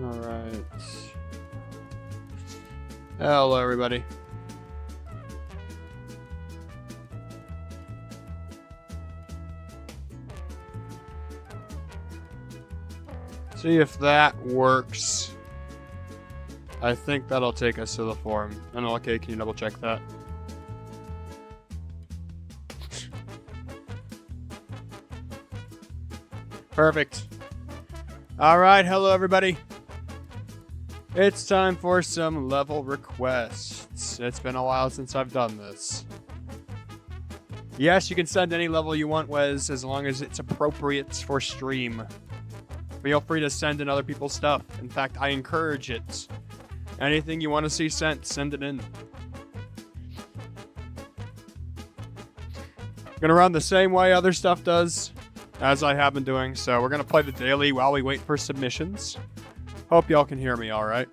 All right. Hello, everybody. See if that works. I think that'll take us to the forum. NLK, can you double check that? Perfect. All right, hello everybody. It's time for some level requests. It's been a while since I've done this. Yes, you can send any level you want, Wes, as long as it's appropriate for stream. Feel free to send in other people's stuff. In fact, I encourage it. Anything you want to see sent, send it in. Gonna run the same way other stuff does, as I have been doing. So we're gonna play the daily while we wait for submissions. Hope y'all can hear me all right.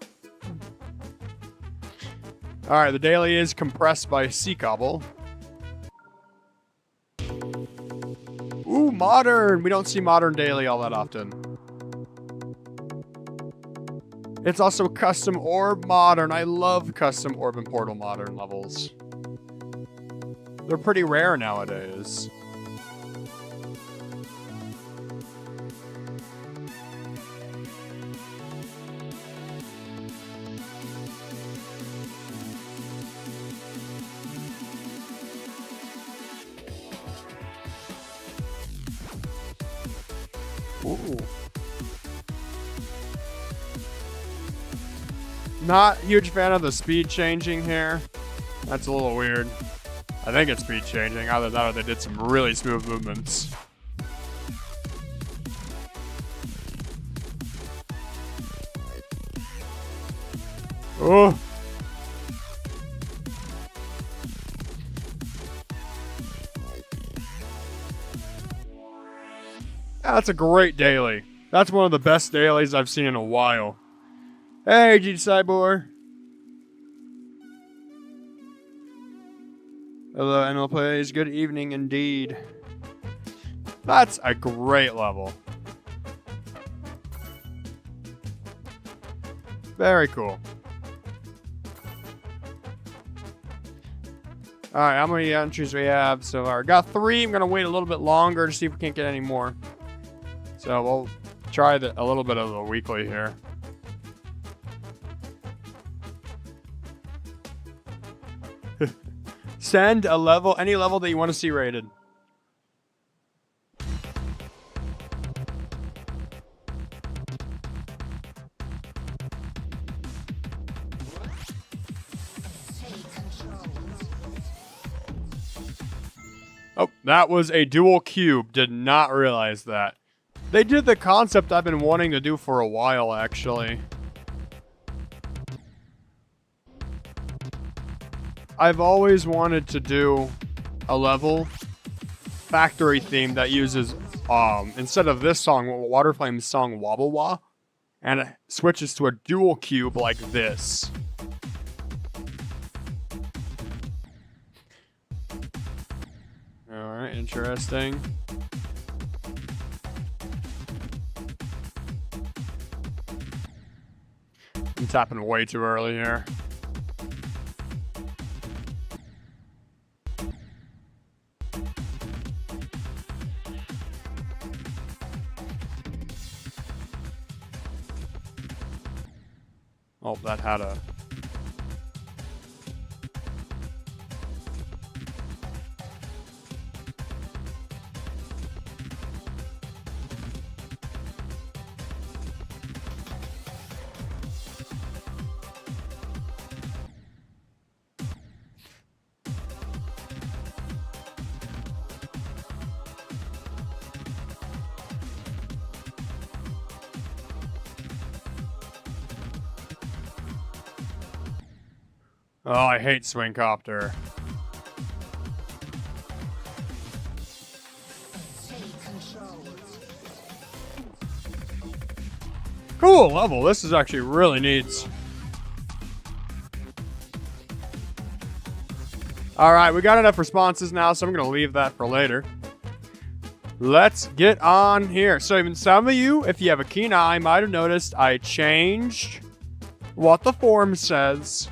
All right, the daily is compressed by Seacobble. Ooh, modern! We don't see modern daily all that often. It's also custom orb modern. I love custom orb and portal modern levels. They're pretty rare nowadays. Ooh. Not huge fan of the speed changing here. That's a little weird. I think it's speed changing. Either that or they did some really smooth movements. Oh. That's a great daily. That's one of the best dailies I've seen in a while. Hey, G Cyborg. Hello, NL Plays. Good evening indeed. That's a great level. Very cool. Alright, how many entries we have so far? Got 3. I'm going to wait a little bit longer to see if we can't get any more. So we'll try a little bit of the weekly here. Send a level, any level that you want to see rated. Oh, that was a dual cube. Did not realize that. They did the concept I've been wanting to do for a while, actually. I've always wanted to do a level factory theme that uses, instead of this song, Waterflame's song Wobble Wah, and it switches to a dual cube like this. Alright, interesting. I'm tapping way too early here. Oh, that had a... Oh, I hate Swing Copter. Cool level. This is actually really neat. Alright, we got enough responses now, so I'm going to leave that for later. Let's get on here. So even some of you, if you have a keen eye, might have noticed I changed what the form says.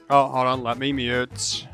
Oh, hold on. Let me mute.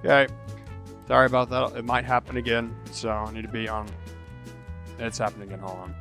Okay. Sorry about that. It might happen again, so I need to be on. It's happening again. Hold on.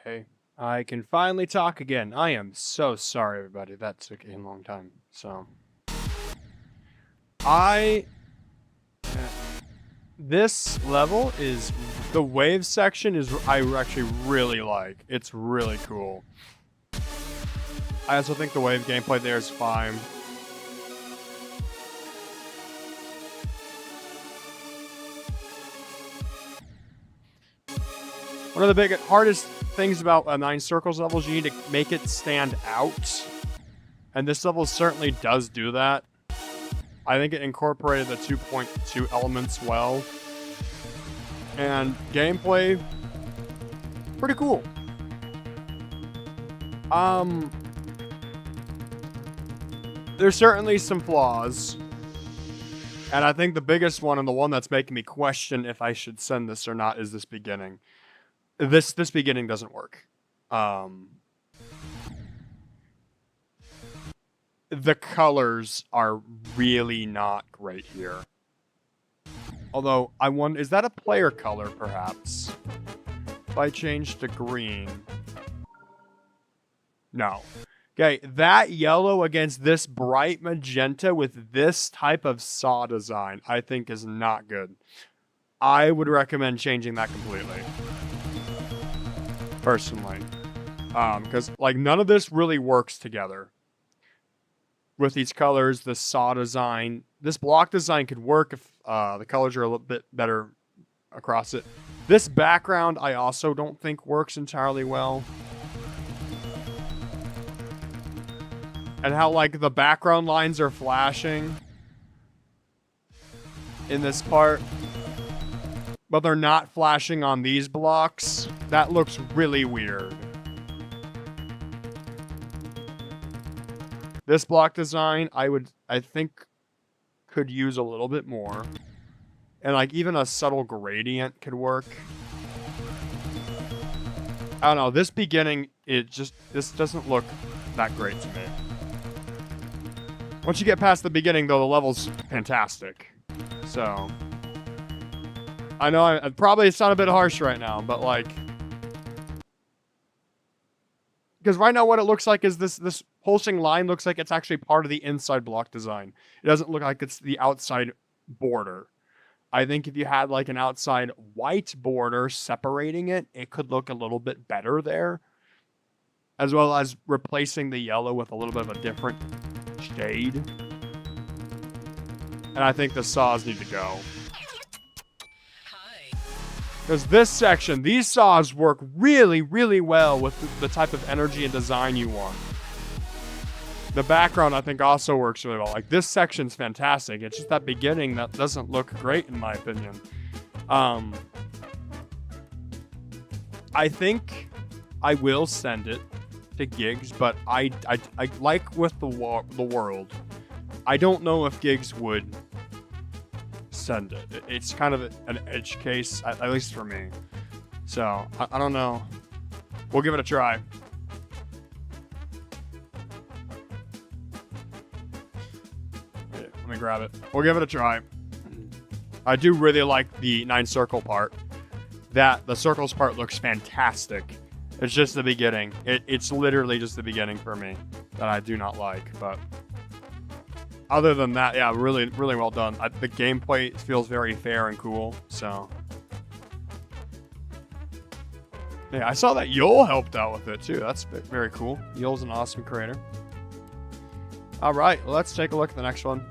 Okay, I can finally talk again. I am so sorry, everybody. That took a long time. So, I this level is the wave section is I actually really like. It's really cool. I also think the wave gameplay there is fine. One of the hardest things about a 9 Circles level is you need to make it stand out. And this level certainly does do that. I think it incorporated the 2.2 elements well. And gameplay, pretty cool. There's certainly some flaws. And I think the biggest one, and the one that's making me question if I should send this or not, is this beginning. This beginning doesn't work. The colors are really not great here. Although, I wonder, is that a player color, perhaps? If I change to green. No. Okay, that yellow against this bright magenta with this type of saw design, I think is not good. I would recommend changing that completely. Personally. Because, like, none of this really works together. With these colors, the saw design. This block design could work if the colors are a little bit better across it. This background, I also don't think works entirely well. And how, like, the background lines are flashing in this part. But they're not flashing on these blocks. That looks really weird. This block design, I think, could use a little bit more. And, like, even a subtle gradient could work. I don't know. This beginning, this doesn't look that great to me. Once you get past the beginning, though, the level's fantastic. So, I know I probably sound a bit harsh right now, but, like, because right now what it looks like is this pulsing line looks like it's actually part of the inside block design. It doesn't look like it's the outside border. I think if you had, like, an outside white border separating it, it could look a little bit better there. As well as replacing the yellow with a little bit of a different shade. And I think the saws need to go. Because this section, these saws work really, really well with the type of energy and design you want. The background, I think, also works really well. Like, this section's fantastic. It's just that beginning that doesn't look great, in my opinion. I think I will send it to Gigs, but I like with the world. I don't know if Gigs would send it. It's kind of an edge case, at least for me. So, I don't know. We'll give it a try. Let me grab it. We'll give it a try. I do really like the 9 circle part. The circles part looks fantastic. It's just the beginning. It's literally just the beginning for me that I do not like. But other than that, yeah, really, really well done. The gameplay feels very fair and cool. So yeah, I saw that Yul helped out with it too. That's very cool. Yul's an awesome creator. All right, let's take a look at the next one.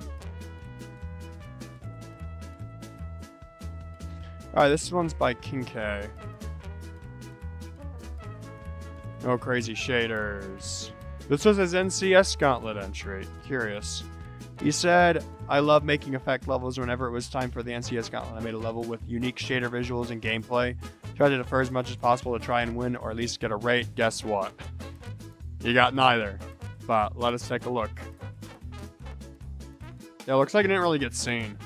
All right, this one's by King K. No crazy shaders. This was his NCS Gauntlet entry. Curious. He said, I love making effect levels. Whenever it was time for the NCS Gauntlet, I made a level with unique shader visuals and gameplay. Tried to defer as much as possible to try and win or at least get a rate. Guess what? You got neither. But let us take a look. Yeah, looks like it didn't really get seen.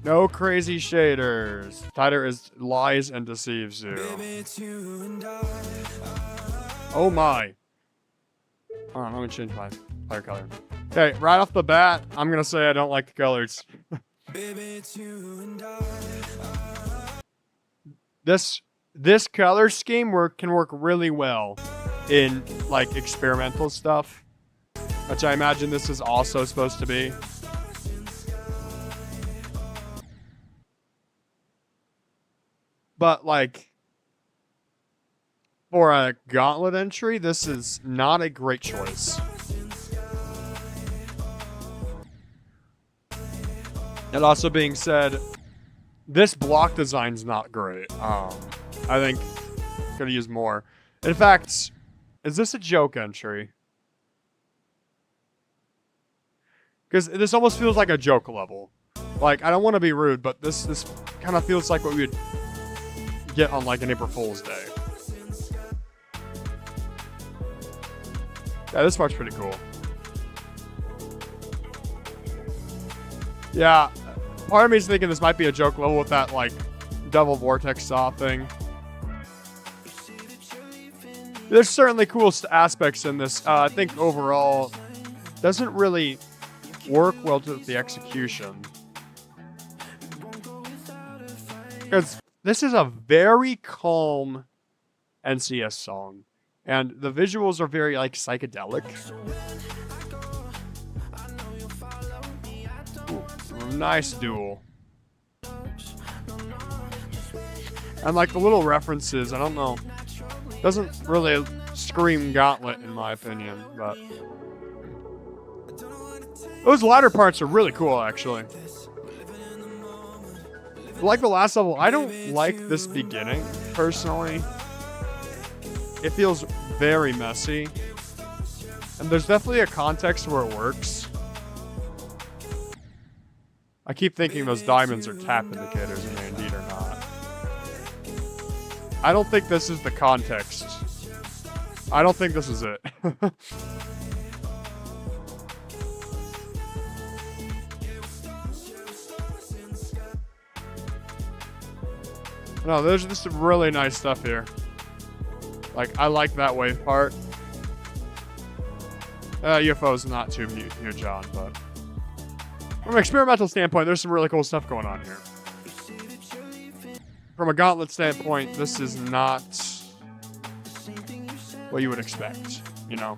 No crazy shaders. Tighter is lies and deceives you. Oh my. Hold on, let me change my player color. Okay, right off the bat, I'm gonna say I don't like the colors. This color scheme can work really well in, like, experimental stuff, which I imagine this is also supposed to be. But, like, for a Gauntlet entry, this is not a great choice. That also being said, this block design's not great. I think could have used more. In fact, is this a joke entry? Because this almost feels like a joke level. Like, I don't want to be rude, but this kind of feels like what we would get on, like, an April Fool's Day. Yeah, this part's pretty cool. Yeah, part of me is thinking this might be a joke level with that, like, double vortex saw thing. There's certainly cool aspects in this. I think overall doesn't really work well with the execution. Because this is a very calm NCS song. And the visuals are very, like, psychedelic. Ooh, nice duel. And, like, the little references, I don't know. Doesn't really scream Gauntlet, in my opinion, but those latter parts are really cool, actually. Like the last level, I don't like this beginning, personally. It feels very messy. And there's definitely a context where it works. I keep thinking those diamonds are tap indicators, and they indeed are not. I don't think this is the context. I don't think this is it. No, there's just some really nice stuff here. Like, I like that wave part. UFO is not too huge on, but from an experimental standpoint, there's some really cool stuff going on here. From a Gauntlet standpoint, this is not what you would expect, you know?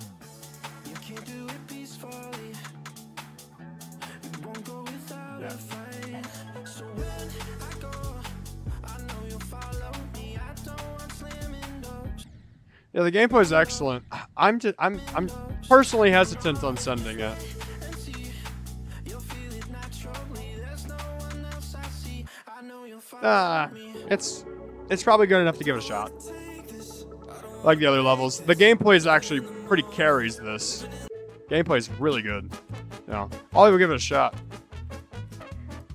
Yeah. Yeah, the gameplay is excellent. I'm personally hesitant on sending it. It's probably good enough to give it a shot. Like the other levels, the gameplay is actually pretty carries this. Gameplay is really good. You know, I'll even give it a shot.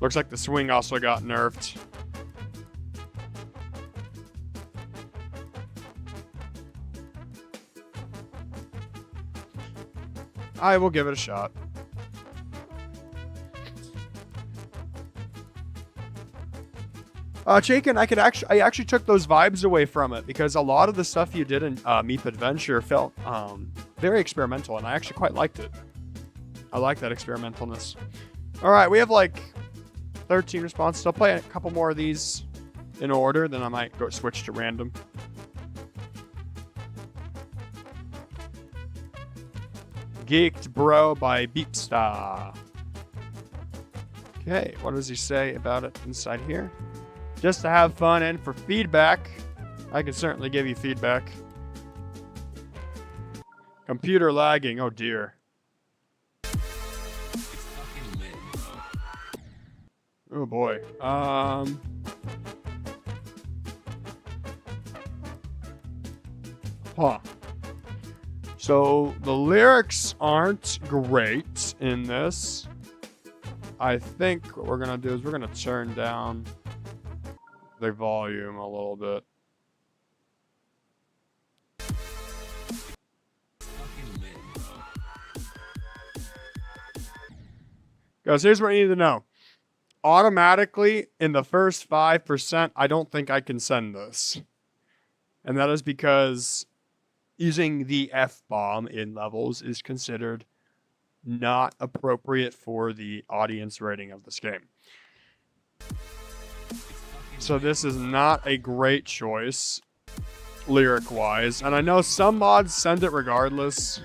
Looks like the swing also got nerfed. I will give it a shot. Chaikin, I actually took those vibes away from it because a lot of the stuff you did in Meep Adventure felt very experimental, and I actually quite liked it. I like that experimentalness. All right, we have like 13 responses. I'll play a couple more of these in order, then I might go switch to random. Geeked Bro by Beepstar. Okay, what does he say about it inside here? Just to have fun and for feedback. I can certainly give you feedback. Computer lagging, oh dear. Oh boy. Huh. So the lyrics aren't great in this. I think what we're gonna do is we're gonna turn down the volume a little bit. Guys, here's what you need to know. Automatically, in the first 5%, I don't think I can send this. And that is because using the F-bomb in levels is considered not appropriate for the audience rating of this game. So this is not a great choice, lyric-wise. And I know some mods send it regardless,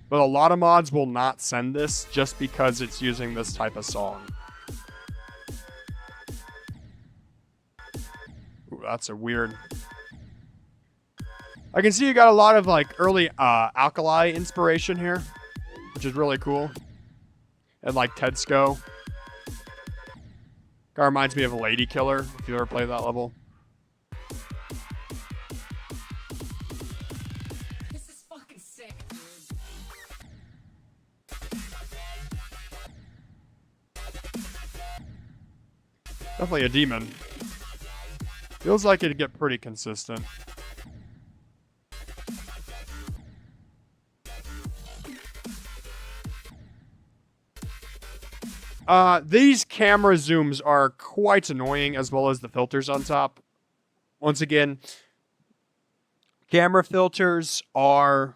but a lot of mods will not send this just because it's using this type of song. Ooh, that's a weird... I can see you got a lot of like early Alkali inspiration here, which is really cool. And like Tedsko. Kind of reminds me of a Lady Killer, if you ever played that level. This is fucking sick. Definitely a demon. Feels like it'd get pretty consistent. These camera zooms are quite annoying, as well as the filters on top. Once again, camera filters are...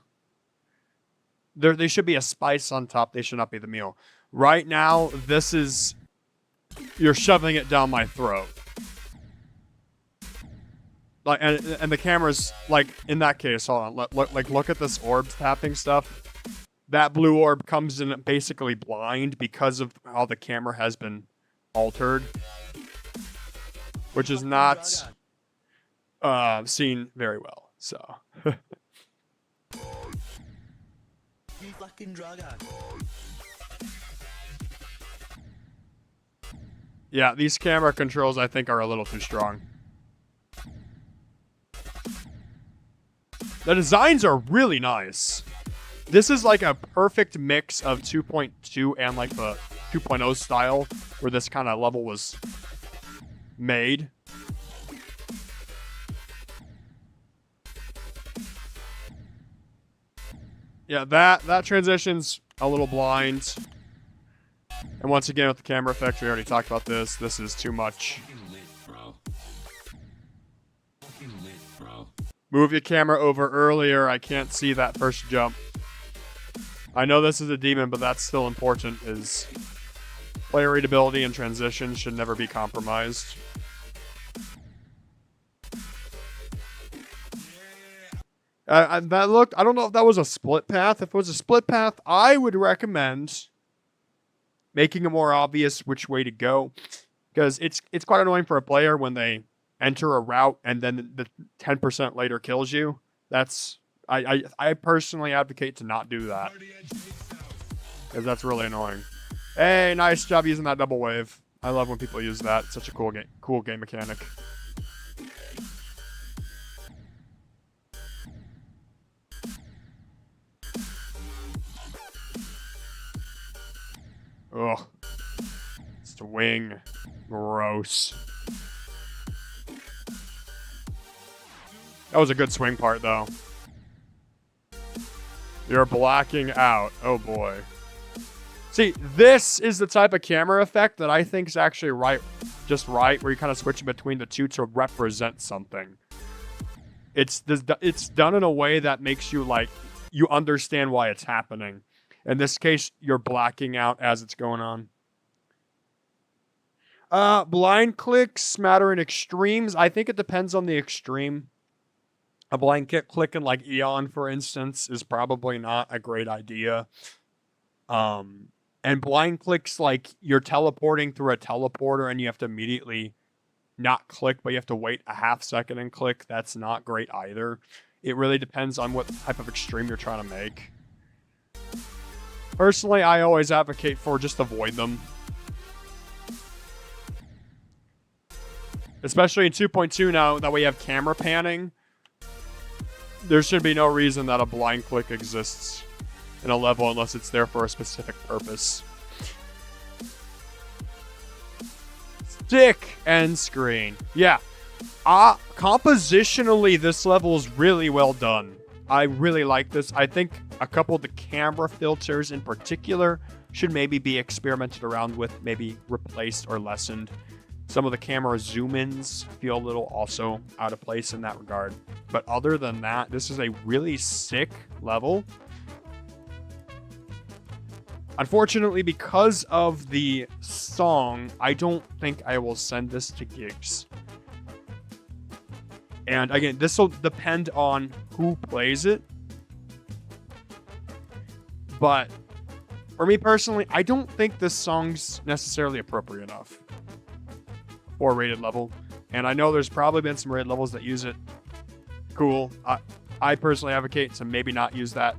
They should be a spice on top. They should not be the meal. Right now, this is... You're shoving it down my throat. Like, and the camera's, like, in that case, hold on. Look at this orb tapping stuff. That blue orb comes in basically blind because of how the camera has been altered. Which is not seen very well, so. You fucking drug addict. Yeah, these camera controls I think are a little too strong. The designs are really nice. This is like a perfect mix of 2.2 and like the 2.0 style where this kind of level was made. Yeah, that transition's a little blind. And once again with the camera effect, we already talked about this. This is too much. Move your camera over earlier. I can't see that first jump. I know this is a demon, but that's still important, is player readability and transition should never be compromised. That looked, I don't know if that was a split path. If it was a split path, I would recommend making it more obvious which way to go. Because it's quite annoying for a player when they enter a route and then the 10% later kills you. That's I personally advocate to not do that, because that's really annoying. Hey, nice job using that double wave. I love when people use that. It's such a cool game mechanic. Ugh. Swing. Gross. That was a good swing part, though. You're blacking out. Oh, boy. See, this is the type of camera effect that I think is actually just right, where you kind of switch between the two to represent something. It's done in a way that makes you, like, you understand why it's happening. In this case, you're blacking out as it's going on. Blind clicks matter in extremes. I think it depends on the extreme. A blind click in like Eon, for instance, is probably not a great idea. And blind clicks, like you're teleporting through a teleporter and you have to immediately not click, but you have to wait a half second and click. That's not great either. It really depends on what type of extreme you're trying to make. Personally, I always advocate for just avoid them. Especially in 2.2 now that we have camera panning. There should be no reason that a blind click exists in a level unless it's there for a specific purpose. Stick end screen. Yeah. Compositionally, this level is really well done. I really like this. I think a couple of the camera filters in particular should maybe be experimented around with, maybe replaced or lessened. Some of the camera zoom-ins feel a little also out of place in that regard. But other than that, this is a really sick level. Unfortunately, because of the song, I don't think I will send this to gigs. And again, this will depend on who plays it. But for me personally, I don't think this song's necessarily appropriate enough for a rated level. And I know there's probably been some rated levels that use it. Cool. I personally advocate to maybe not use that.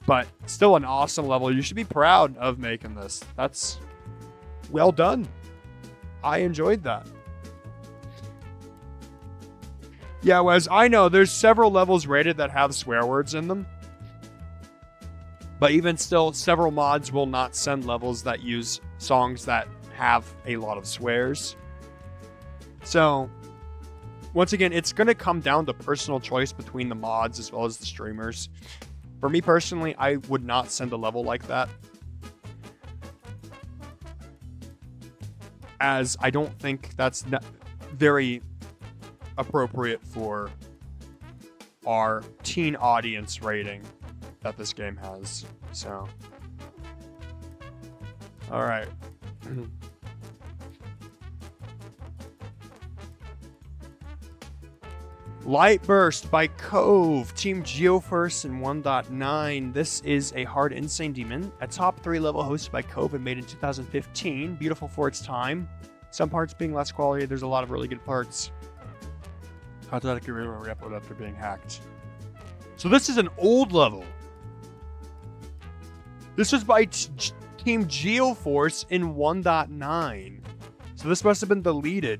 But still an awesome level. You should be proud of making this. That's well done. I enjoyed that. Yeah, Wes, I know there's several levels rated that have swear words in them. But even still, several mods will not send levels that use songs that have a lot of swears. So, once again, it's going to come down to personal choice between the mods as well as the streamers. For me personally, I would not send a level like that, as I don't think that's very appropriate for our teen audience rating that this game has. So, all right. Light Burst by Cove, Team Geoforce in 1.9. This is a hard insane demon, a top 3 level hosted by Cove and made in 2015. Beautiful for its time. Some parts being less quality, there's a lot of really good parts. Hypothetically re-upload after being hacked. So this is an old level. This was by Team Geoforce in 1.9. So this must have been deleted.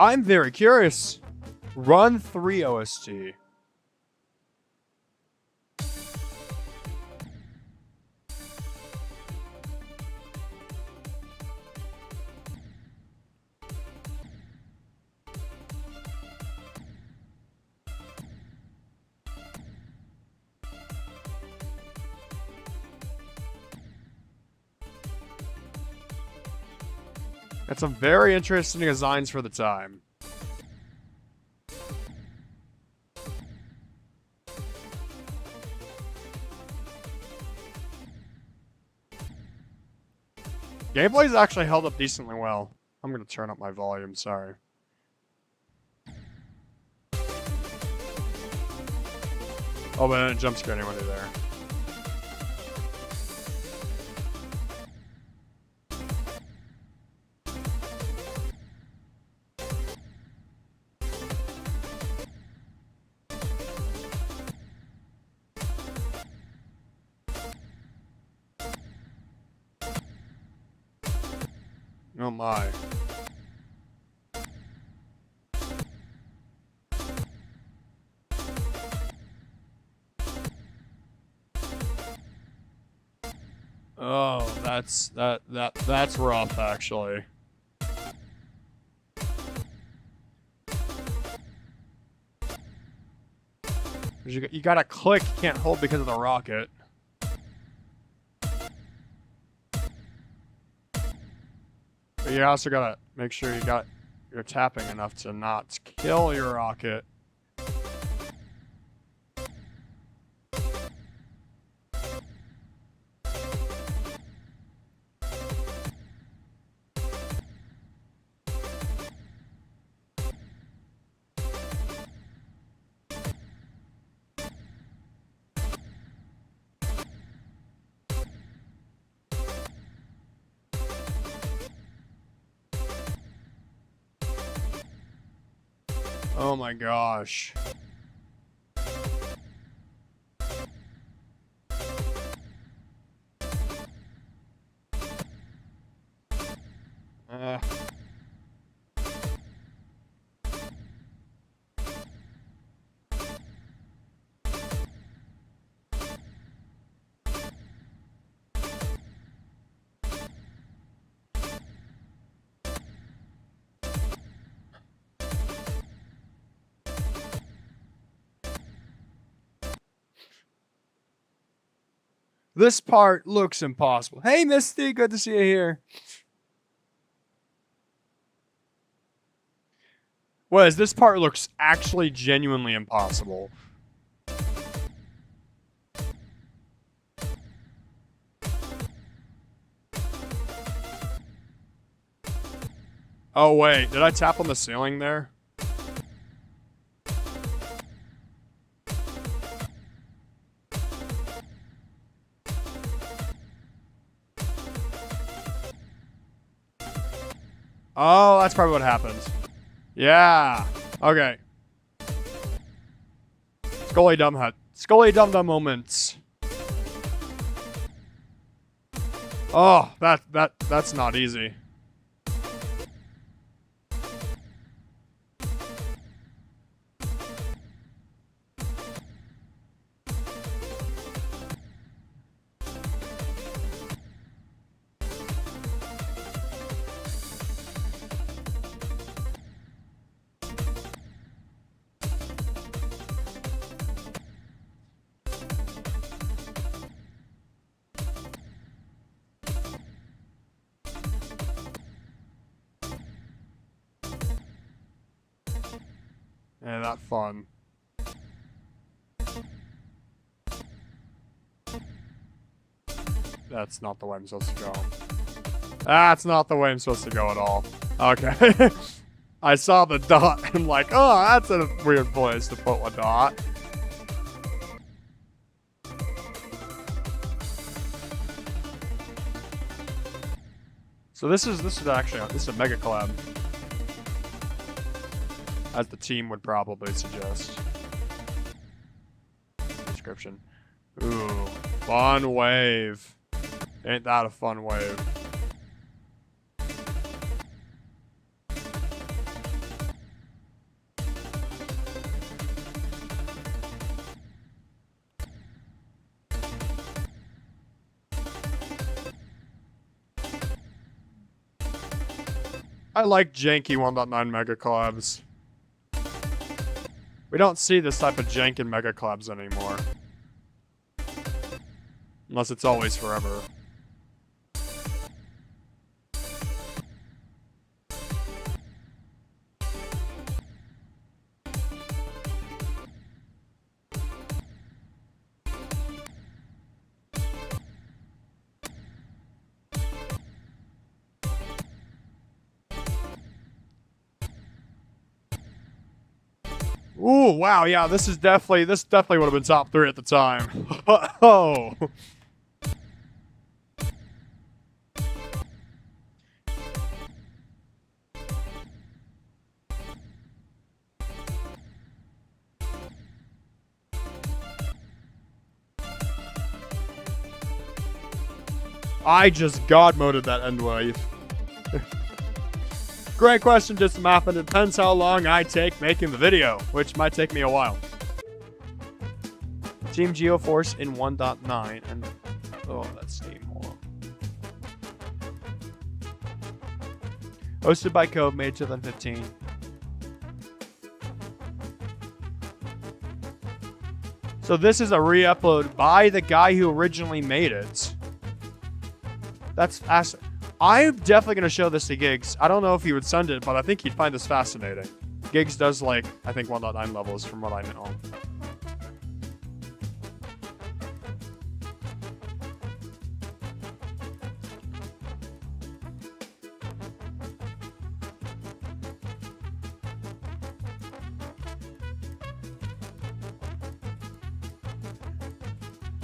I'm very curious. Run 3 OST. That's some very interesting designs for the time. Gameplay's actually held up decently well. I'm gonna turn up my volume, sorry. Oh, but I didn't jump scare anybody there. Oh my. Oh, that's rough actually. You gotta click, you can't hold because of the rocket. But you also gotta make sure you're tapping enough to not kill your rocket. Oh my gosh. This part looks impossible. Hey, Misty, good to see you here. Whereas this part looks actually genuinely impossible. Oh, wait. Did I tap on the ceiling there? Oh, that's probably what happens. Yeah. Okay. Scully Dum Hut. Scully Dum Dum moments. Oh, that's not easy. Yeah, not fun. That's not the way I'm supposed to go. That's not the way I'm supposed to go at all. Okay. I saw the dot and I'm like, oh, that's a weird place to put a dot. So this is a mega collab. As the team would probably suggest. Description. Ooh, fun wave. Ain't that a fun wave? I like janky 1.9 mega collabs. We don't see this type of jank in mega collabs anymore. Unless it's always forever. Ooh, wow, yeah, this definitely would have been top 3 at the time. Oh. I just god moded that end wave. Great question, just a map, and it depends how long I take making the video, which might take me a while. Team Geoforce in 1.9 and oh, that's Steam. Hold on. Hosted by Code, made 2015. So this is a re-upload by the guy who originally made it. That's fascinating. I'm definitely going to show this to Gigs. I don't know if he would send it, but I think he'd find this fascinating. Gigs does, like, I think 1.9 levels from what I know.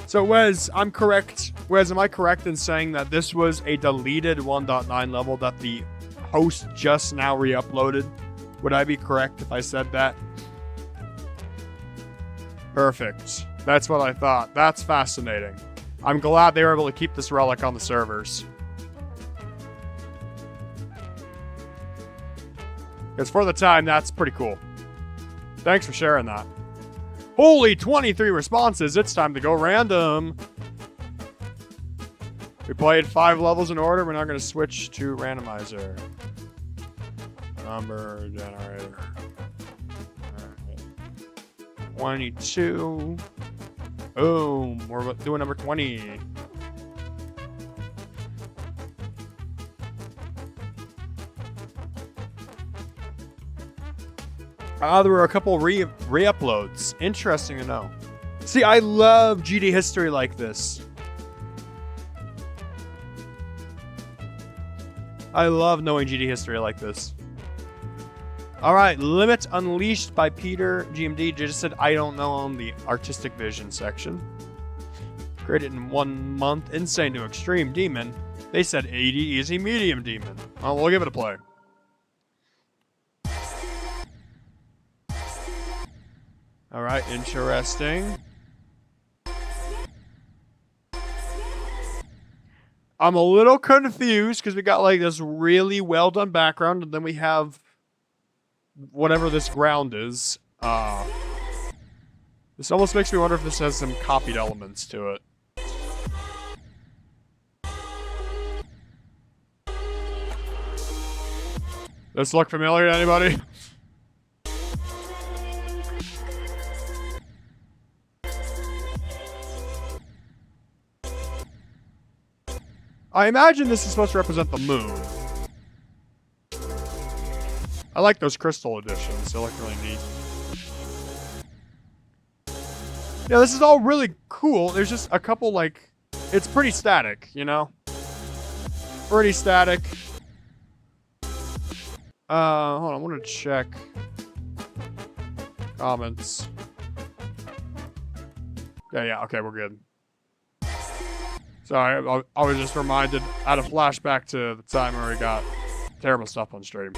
So Wes, I'm correct. Wes, am I correct in saying that this was a deleted 1.9 level that the host just now re-uploaded? Would I be correct if I said that? Perfect. That's what I thought. That's fascinating. I'm glad they were able to keep this relic on the servers. Because for the time, that's pretty cool. Thanks for sharing that. Holy 23 responses. It's time to go random. We played 5 levels in order. We're now going to switch to randomizer. Number generator. Alright. 22. Boom. We're doing number 20. There were a couple re-uploads. Interesting to know. See, I love GD history like this. I love knowing GD history like this. Alright, Limit Unleashed by Peter GMD just said, I don't know, on the artistic vision section. Created in 1 month. Insane to Extreme Demon. They said 80 Easy Medium Demon. Well, we'll give it a play. Alright, interesting. I'm a little confused because we got like this really well done background and then we have whatever this ground is. This almost makes me wonder if this has some copied elements to it. Does this look familiar to anybody? I imagine this is supposed to represent the moon. I like those crystal editions. They look really neat. Yeah, this is all really cool. There's just a couple, like... It's pretty static, you know? Pretty static. Hold on. I want to check... comments. Yeah, okay, we're good. Sorry, I was just reminded, I had a flashback to the time where we got terrible stuff on stream.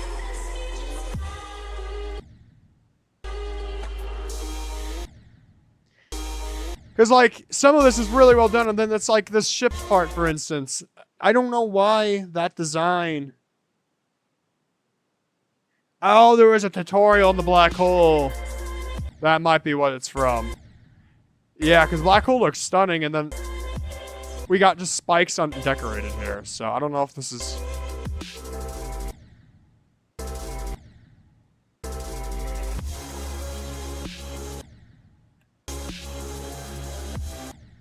Because, like, some of this is really well done, and then it's like this ship part, for instance. I don't know why that design... Oh, there was a tutorial on the black hole. That might be what it's from. Yeah, because black hole looks stunning, and then... We got just spikes undecorated here, so I don't know if this is...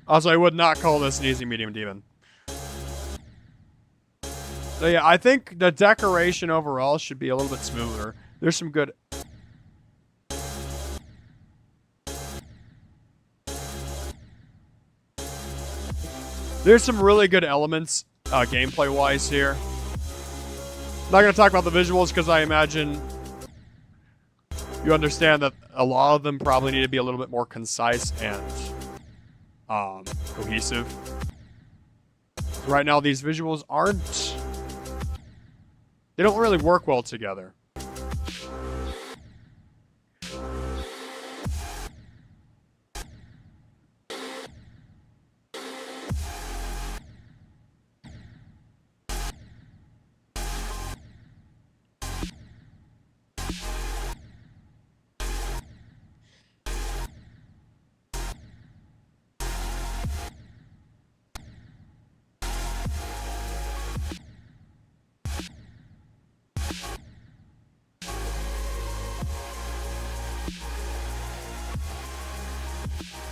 Also, I would not call this an easy medium demon. So yeah, I think the decoration overall should be a little bit smoother. There's some good... There's some really good elements gameplay-wise here. I'm not going to talk about the visuals because I imagine you understand that a lot of them probably need to be a little bit more concise and cohesive. Right now, these visuals aren't... They don't really work well together.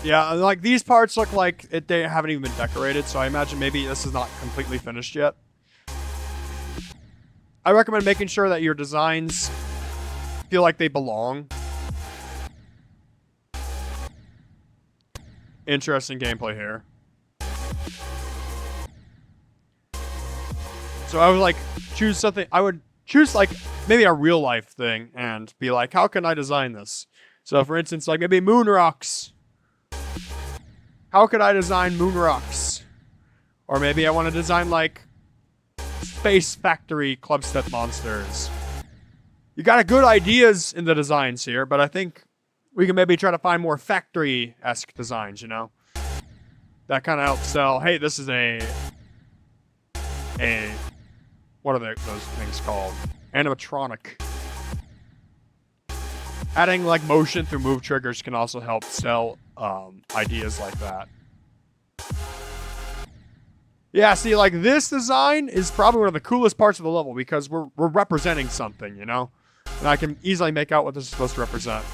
Yeah, like these parts look like they haven't even been decorated, so I imagine maybe this is not completely finished yet. I recommend making sure that your designs feel like they belong. Interesting gameplay here. So I would like choose something. I would choose like maybe a real life thing and be like, how can I design this? So for instance, like maybe moon rocks. How could I design moon rocks? Or maybe I want to design like Space Factory Clubstep monsters. You got good ideas in the designs here, but I think we can maybe try to find more factory-esque designs, you know? That kind of helps sell, hey, this is a what are those things called? Animatronic. Adding like motion through move triggers can also help sell ideas like that. Yeah, see, like this design is probably one of the coolest parts of the level because we're representing something, you know? And I can easily make out what this is supposed to represent.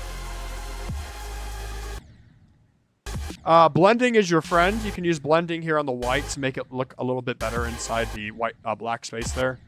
Blending is your friend. You can use blending here on the white to make it look a little bit better inside the white black space there.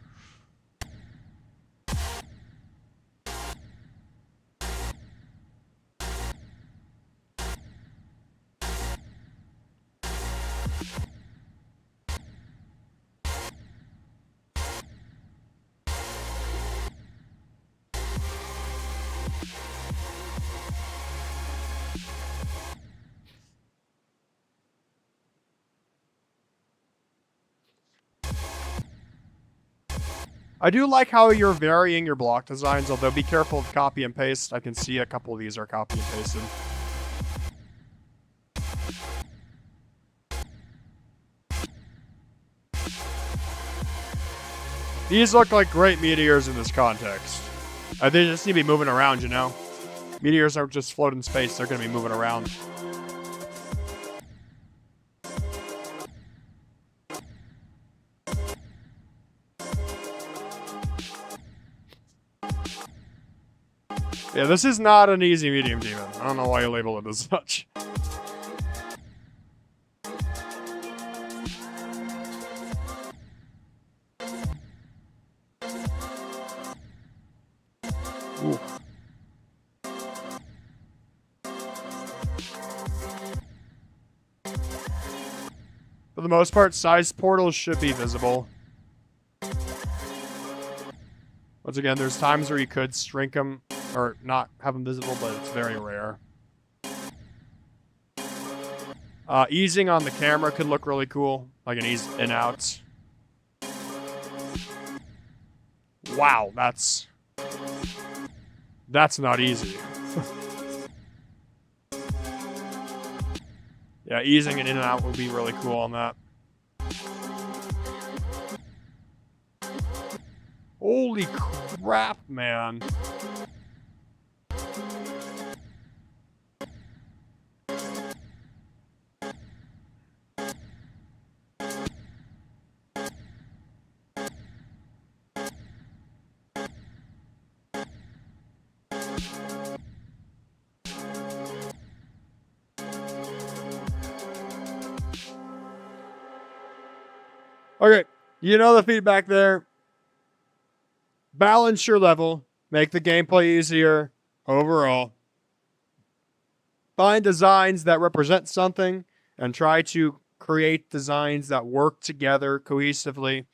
I do like how you're varying your block designs, although be careful of copy and paste. I can see a couple of these are copy and pasted. These look like great meteors in this context. They just need to be moving around, you know? Meteors don't just float in space, they're going to be moving around. Yeah, this is not an easy medium demon. I don't know why you label it as such. Ooh. For the most part, size portals should be visible. Once again, there's times where you could shrink them or not have them visible, but it's very rare. Easing on the camera could look really cool, like an ease in out. Wow, that's not easy. Yeah, easing it in and out would be really cool on that. Holy crap, man. Okay, you know the feedback there. Balance your level. Make the gameplay easier overall. Find designs that represent something and try to create designs that work together cohesively.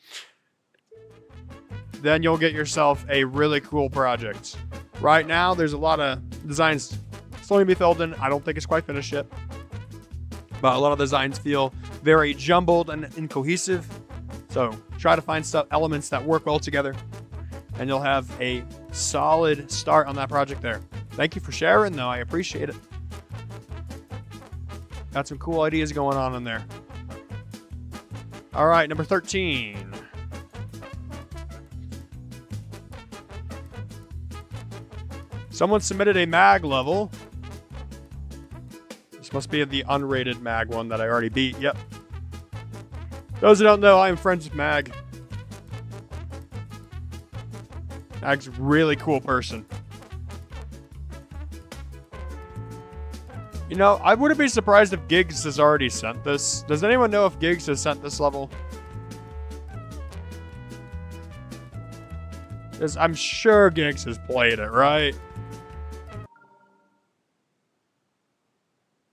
Then you'll get yourself a really cool project. Right now, there's a lot of designs still to be filled in. I don't think it's quite finished yet. But a lot of designs feel very jumbled and incohesive. So try to find elements that work well together. And you'll have a solid start on that project there. Thank you for sharing, though. I appreciate it. Got some cool ideas going on in there. All right, number 13. Someone submitted a mag level. This must be the unrated mag one that I already beat. Yep. Those who don't know, I am friends with Mag. Mag's a really cool person. You know, I wouldn't be surprised if Gigs has already sent this. Does anyone know if Gigs has sent this level? Because I'm sure Gigs has played it, right?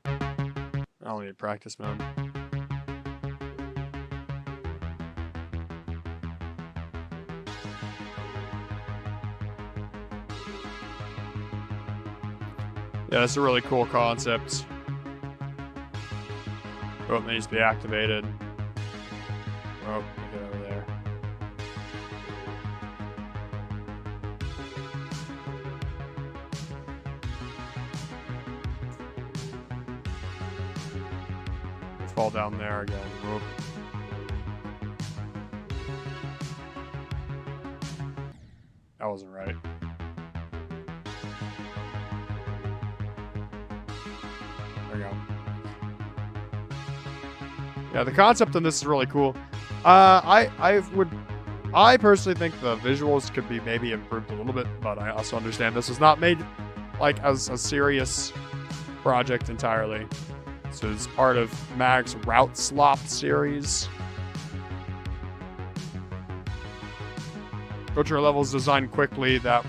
I don't need practice mode. Yeah, that's a really cool concept. Oh, it needs to be activated. Oh, get over there. Fall down there again. Whoop. That wasn't right. There we go. Yeah, the concept in this is really cool. I personally think the visuals could be maybe improved a little bit, but I also understand this was not made like as a serious project entirely. So it's part of Mag's Route Slop series. Culture levels designed quickly that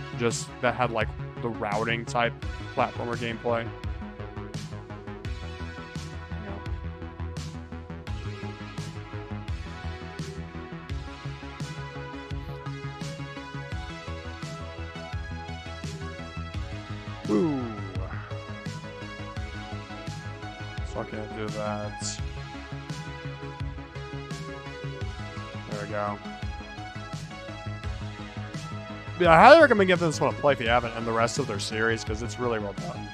had like the routing type platformer gameplay. Ooh. So I can't do that. There we go. Yeah, I highly recommend giving this one a play if you haven't, and the rest of their series, because it's really well done.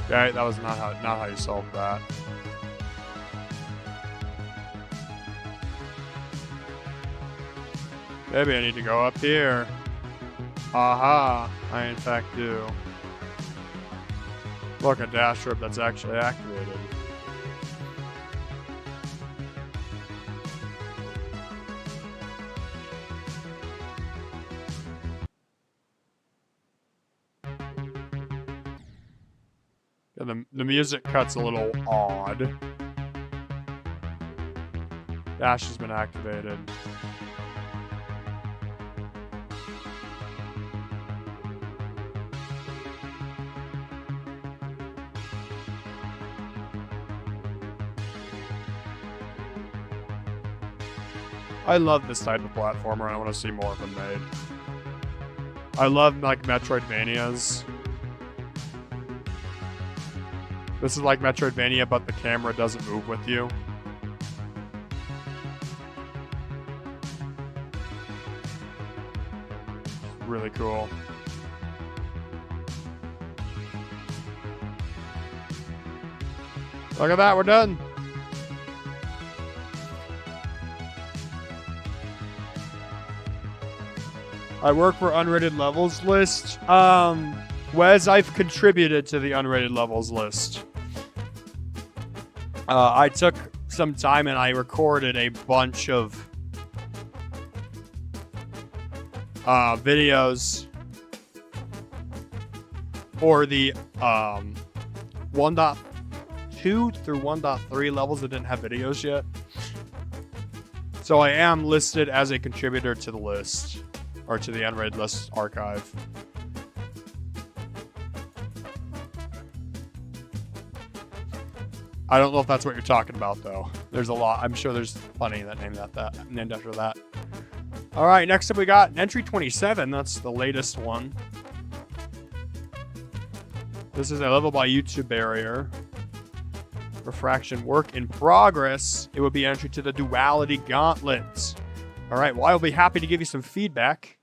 Okay, that was not how you solved that. Maybe I need to go up here. Aha, I in fact do. Look, a dash rope that's actually activated. Yeah, the music cut's a little odd. Dash has been activated. I love this type of platformer, and I want to see more of them made. I love, like, Metroidvanias. This is like Metroidvania, but the camera doesn't move with you. Really cool. Look at that, we're done. I work for unrated levels list. Wes, I've contributed to the unrated levels list. I took some time and I recorded a bunch of videos or the 1.2 through 1.3 levels that didn't have videos yet. So I am listed as a contributor to the list, or to the Unraid list archive. I don't know if that's what you're talking about, though. There's a lot. I'm sure there's plenty that named after that. All right, next up we got Entry 27. That's the latest one. This is a level by YouTube barrier. Refraction work in progress. It would be entry to the Duality Gauntlet. All right, well, I'll be happy to give you some feedback.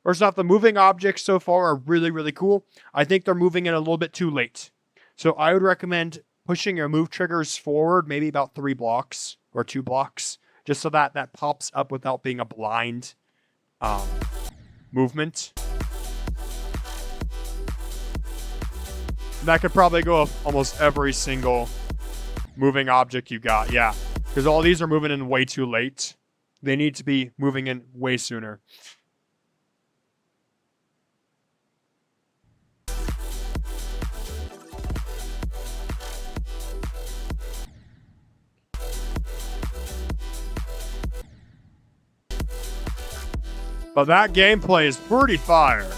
First off, the moving objects so far are really, really cool. I think they're moving in a little bit too late. So I would recommend pushing your move triggers forward, maybe about 3 blocks or 2 blocks, just so that that pops up without being a blind movement. That could probably go off almost every single moving object you got. Yeah, because all these are moving in way too late. They need to be moving in way sooner. But that gameplay is pretty fire.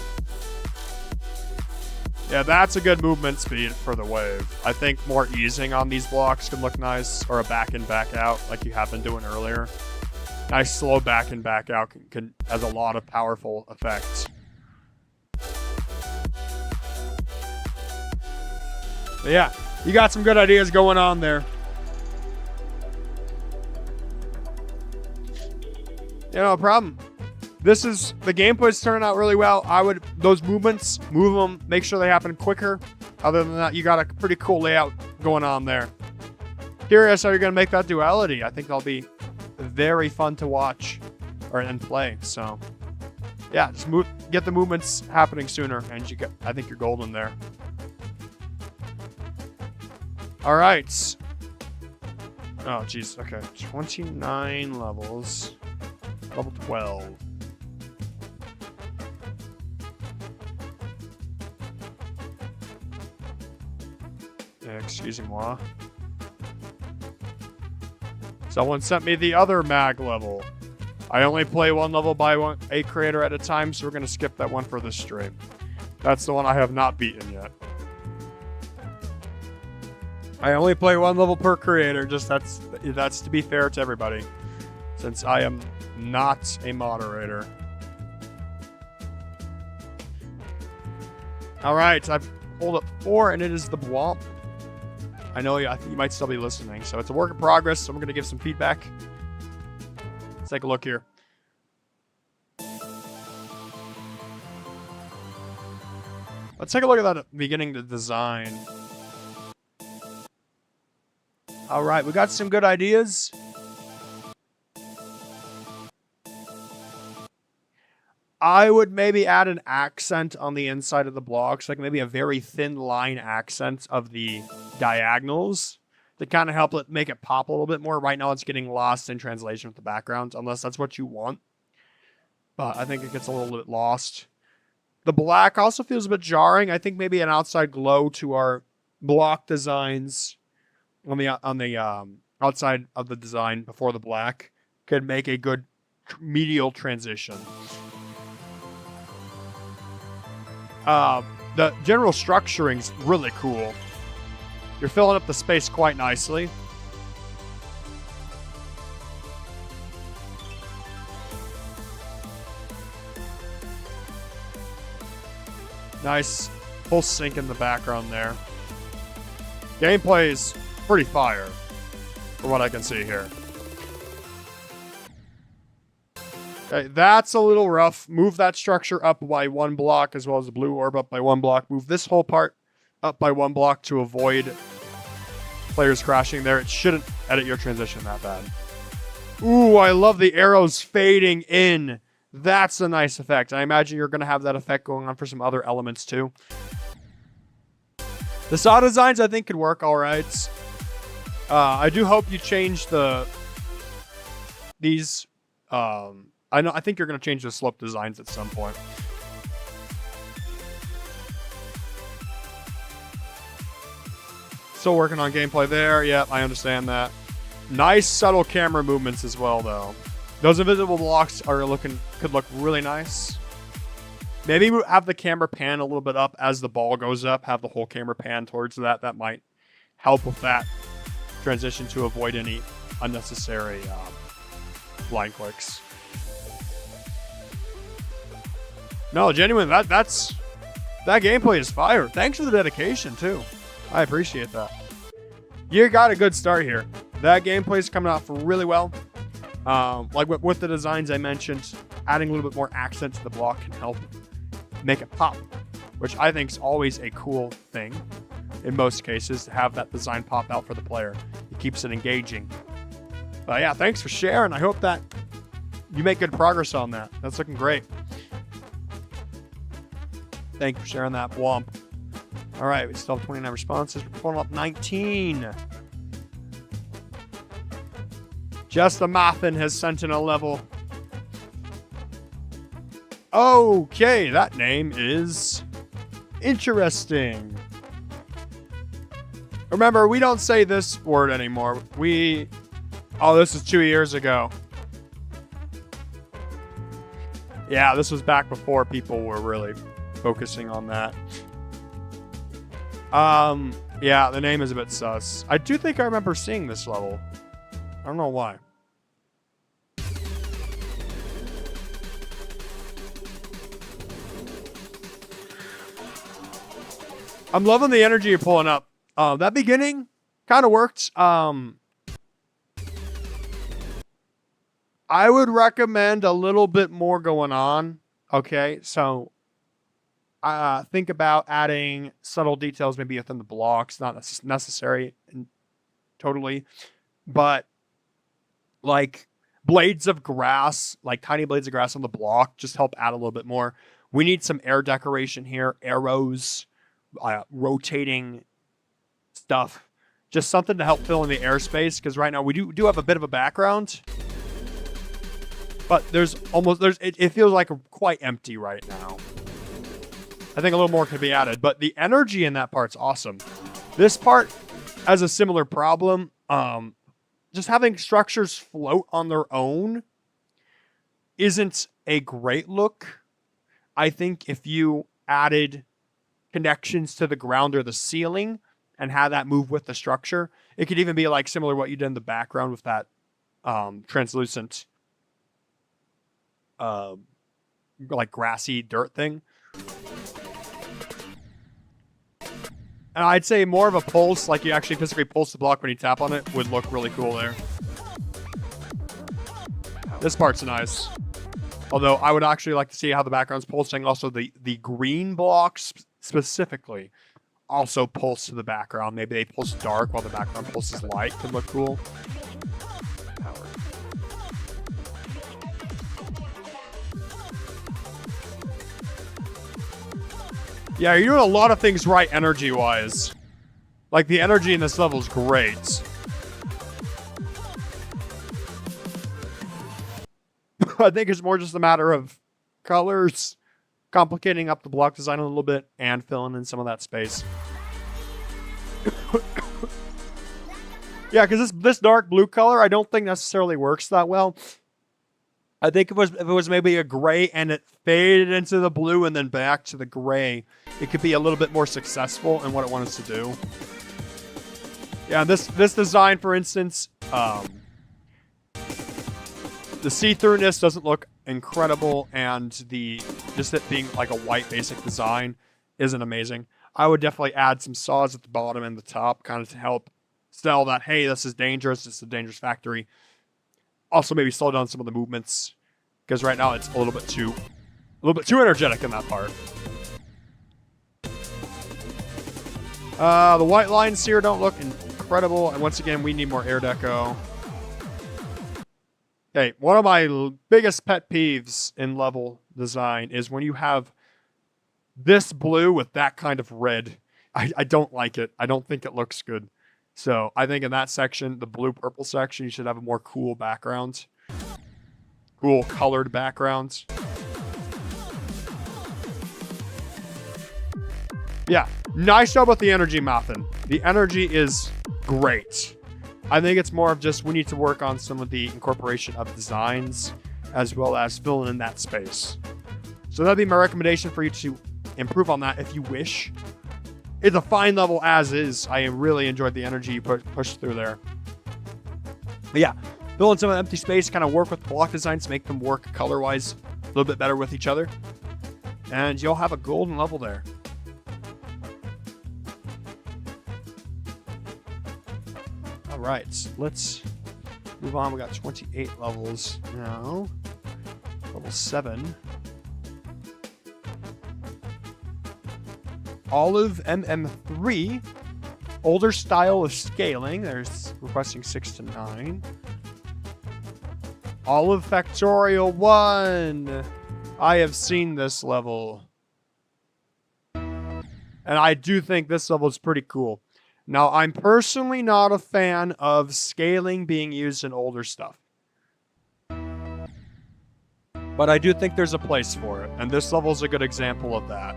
Yeah, that's a good movement speed for the wave. I think more easing on these blocks can look nice, or a back in, back out like you have been doing earlier. Nice slow back in, back out has a lot of powerful effects. But yeah, you got some good ideas going on there. Yeah, no problem. The gameplay's turning out really well. Those movements, move them, make sure they happen quicker. Other than that, you got a pretty cool layout going on there. Curious how you're going to make that duality. I think that'll be very fun to watch and play. So, yeah, just get the movements happening sooner, and I think you're golden there. All right. Oh, geez. Okay. 29 levels. Level 12. Excusez-moi. Someone sent me the other mag level. I only play one level by a creator at a time, so we're going to skip that one for this stream. That's the one I have not beaten yet. I only play one level per creator, just that's to be fair to everybody, since I am not a moderator. Alright, I've pulled up 4, and it is the Bwomp. I know I think you might still be listening, so it's a work in progress, so I'm going to give some feedback. Let's take a look here. Let's take a look at that beginning to design. Alright, we got some good ideas. I would maybe add an accent on the inside of the blocks, like maybe a very thin line accent of the diagonals to kind of help make it pop a little bit more. Right now it's getting lost in translation with the background, unless that's what you want. But I think it gets a little bit lost. The black also feels a bit jarring. I think maybe an outside glow to our block designs on the outside of the design before the black could make a good medial transition. The general structuring's really cool. You're filling up the space quite nicely. Nice full sync in the background there. Gameplay is pretty fire, from what I can see here. Okay, that's a little rough. Move that structure up by 1 block, as well as the blue orb up by 1 block. Move this whole part up by 1 block to avoid players crashing there. It shouldn't edit your transition that bad. Ooh, I love the arrows fading in. That's a nice effect. I imagine you're going to have that effect going on for some other elements too. The saw designs I think could work all right. I do hope you change these. I think you're going to change the slope designs at some point. Still working on gameplay there. Yep, I understand that. Nice subtle camera movements as well, though. Those invisible blocks could look really nice. Maybe have the camera pan a little bit up as the ball goes up. Have the whole camera pan towards that. That might help with that transition to avoid any unnecessary blind clicks. No, genuine. That gameplay is fire. Thanks for the dedication too. I appreciate that. You got a good start here. That gameplay is coming off really well. Like with the designs I mentioned, adding a little bit more accent to the block can help make it pop, which I think is always a cool thing in most cases to have that design pop out for the player. It keeps it engaging. But yeah, thanks for sharing. I hope that you make good progress on that. That's looking great. Thank you for sharing that, Womp. All right, we still have 29 responses. We're pulling up 19. Just the Muffin has sent in a level. Okay, that name is interesting. Remember, we don't say this word anymore. Oh, this is 2 years ago. Yeah, this was back before people were really focusing on that. Yeah, the name is a bit sus. I do think I remember seeing this level. I don't know why. I'm loving the energy you're pulling up. That beginning kind of worked. I would recommend a little bit more going on. Okay, so think about adding subtle details maybe within the blocks. Not necessary totally, but like blades of grass, like tiny blades of grass on the block, just help add a little bit more. We need some air decoration here, arrows, rotating stuff, just something to help fill in the airspace, because right now we do have a bit of a background, but it feels like quite empty right now. I think a little more could be added, but the energy in that part's awesome. This part has a similar problem. Just having structures float on their own isn't a great look. I think if you added connections to the ground or the ceiling and have that move with the structure, it could even be like similar to what you did in the background with that translucent like grassy dirt thing. And I'd say more of a pulse, like you actually physically pulse the block when you tap on it, would look really cool there. This part's nice. Although I would actually like to see how the background's pulsing. Also, the green blocks specifically also pulse to the background. Maybe they pulse dark while the background pulses light. Could look cool. Yeah, you're doing a lot of things right energy-wise. Like, the energy in this level is great. I think it's more just a matter of colors, complicating up the block design a little bit, and filling in some of that space. Yeah, because this dark blue color, I don't think necessarily works that well. I think if it was maybe a gray and it faded into the blue and then back to the gray, it could be a little bit more successful in what it wants to do. Yeah, this design, for instance, the see-throughness doesn't look incredible, and just it being like a white basic design isn't amazing. I would definitely add some saws at the bottom and the top, kind of to help sell that, hey, this is dangerous, this is a dangerous factory. Also, maybe slow down some of the movements, because right now it's a little bit too energetic in that part. The white lines here don't look incredible, and once again, we need more air deco. Okay, one of my biggest pet peeves in level design is when you have this blue with that kind of red. I don't like it. I don't think it looks good. So I think in that section, the blue-purple section, you should have a more cool background. Cool colored backgrounds. Yeah, nice job with the energy, Muffin. The energy is great. I think it's more of just we need to work on some of the incorporation of designs as well as filling in that space. So that'd be my recommendation for you to improve on that if you wish. It's a fine level as is. I really enjoyed the energy you pushed through there. But yeah, fill in some of the empty space, kind of work with block designs to make them work color-wise a little bit better with each other. And you'll have a golden level there. All right, let's move on. We got 28 levels now. Level 7. Olive MM3. Older style of scaling. There's requesting 6 to 9. Olive Factorial 1. I have seen this level. And I do think this level is pretty cool. Now, I'm personally not a fan of scaling being used in older stuff. But I do think there's a place for it, and this level is a good example of that.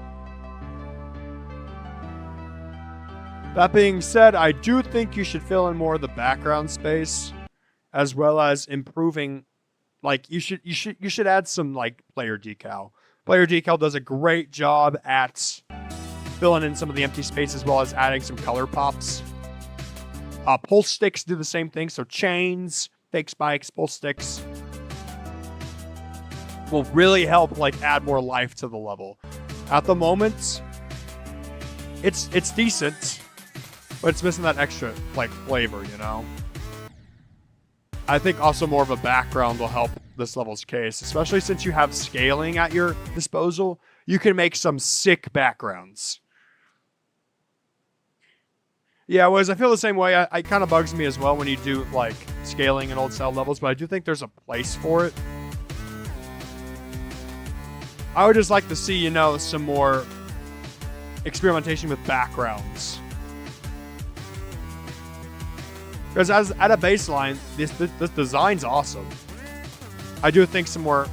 That being said, I do think you should fill in more of the background space, as well as improving, like, you should add some, like, player decal. Player decal does a great job at filling in some of the empty space as well as adding some color pops. Pulse sticks do the same thing. So chains, fake spikes, pulse sticks will really help like add more life to the level. At the moment, it's decent, but it's missing that extra like flavor, you know? I think also more of a background will help this level's case, especially since you have scaling at your disposal. You can make some sick backgrounds. Yeah, whereas I feel the same way. It kind of bugs me as well when you do like scaling in old style levels, but I do think there's a place for it. I would just like to see, you know, some more experimentation with backgrounds. Because as at a baseline, this design's awesome. I do think some more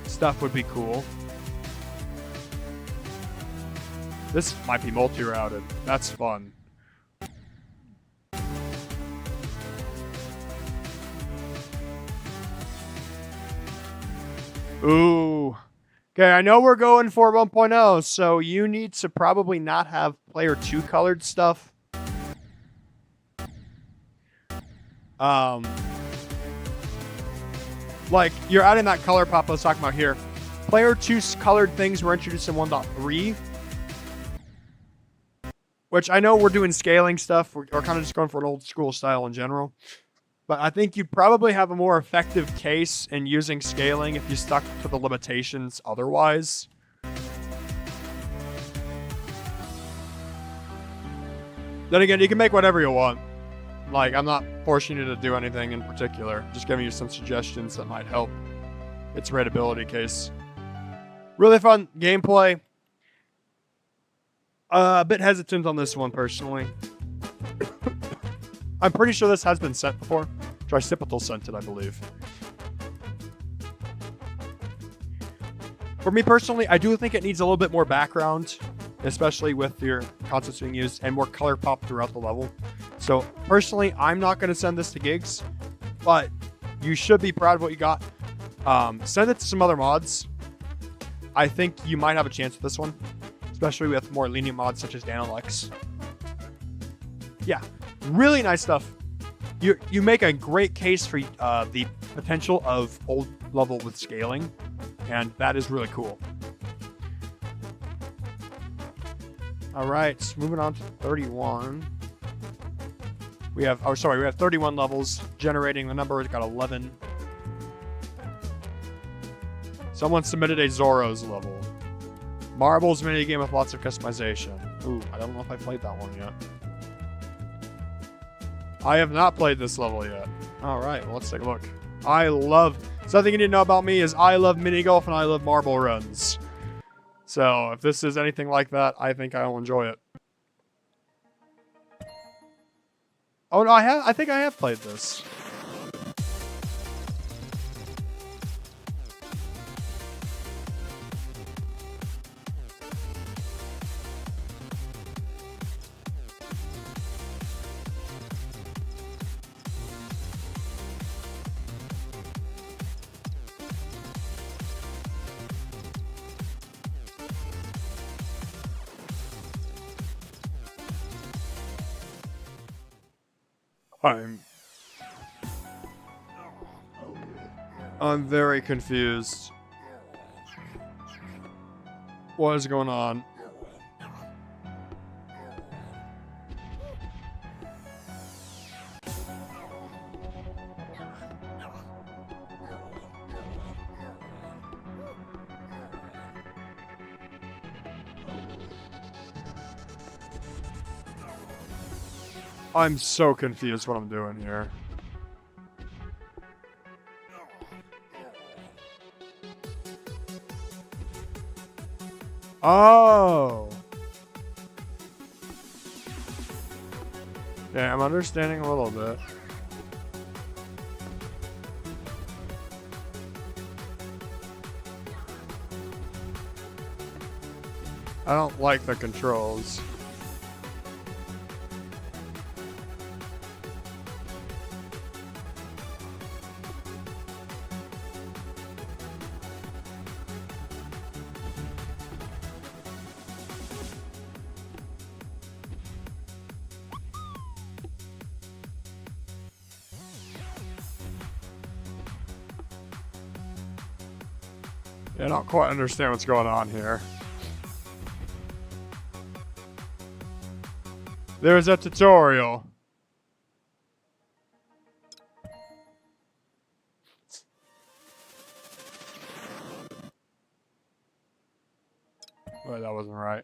stuff would be cool. This might be multi-routed. That's fun. Ooh. Okay, I know we're going for 1.0, so you need to probably not have player 2 colored stuff. Like, you're adding that color pop I was talking about here. Player 2's colored things were introduced in 1.3. Which I know we're doing scaling stuff. We're kind of just going for an old school style in general. But I think you'd probably have a more effective case in using scaling if you stuck to the limitations otherwise. Then again, you can make whatever you want. Like, I'm not forcing you to do anything in particular. Just giving you some suggestions that might help its readability case. Really fun gameplay. A bit hesitant on this one, personally. I'm pretty sure this has been sent before. Tricipital sent it, I believe. For me personally, I do think it needs a little bit more background, especially with your concepts being used, and more color pop throughout the level. So, personally, I'm not going to send this to Gigs, but you should be proud of what you got. Send it to some other mods. I think you might have a chance with this one, especially with more lenient mods such as Danalex. Yeah, really nice stuff. You make a great case for the potential of old level with scaling, and that is really cool. All right, moving on to 31. We have 31 levels, generating the number. It's got 11. Someone submitted a Zoro's level. Marbles minigame with lots of customization. Ooh, I don't know if I played that one yet. I have not played this level yet. All right, well, let's take a look. Something you need to know about me is I love mini golf and I love marble runs. So if this is anything like that, I think I'll enjoy it. Oh no, I think I have played this. I'm very confused. What is going on? I'm so confused what I'm doing here. Oh. Yeah, I'm understanding a little bit. I don't like the controls. Yeah, I don't quite understand what's going on here. There's a tutorial. Wait, that wasn't right.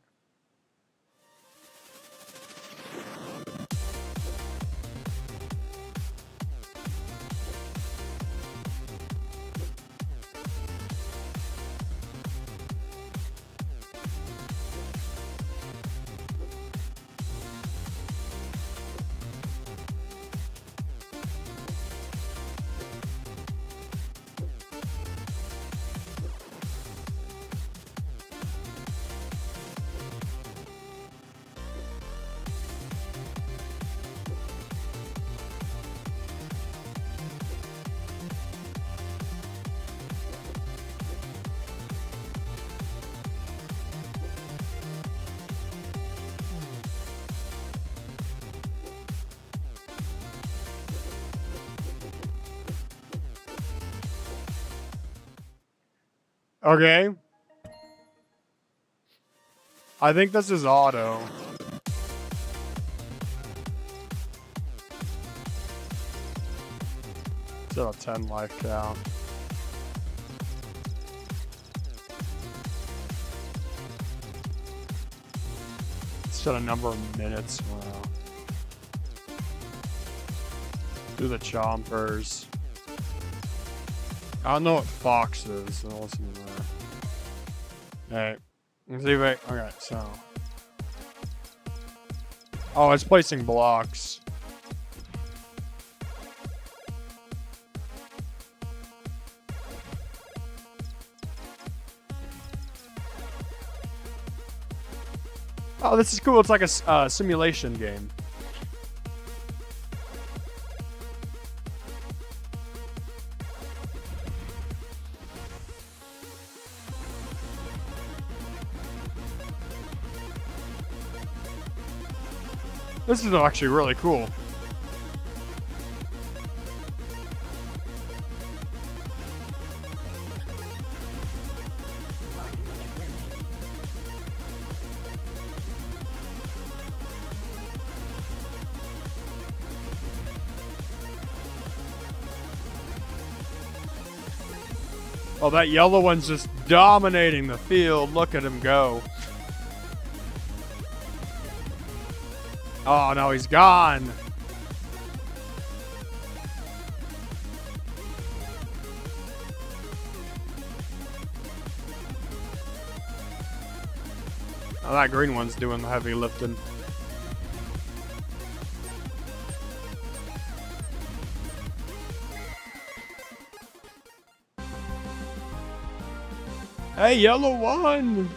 Okay. I think this is auto. Still a 10 life count. Still a number of minutes. Wow. Do the chompers. I don't know what Fox is, so I'll listen to that. Hey. Let's see if I... Okay, so... Oh, it's placing blocks. Oh, this is cool. It's like a simulation game. This is actually really cool. Oh, that yellow one's just dominating the field. Look at him go. Oh, no, he's gone. Oh, that green one's doing the heavy lifting. Hey, yellow one!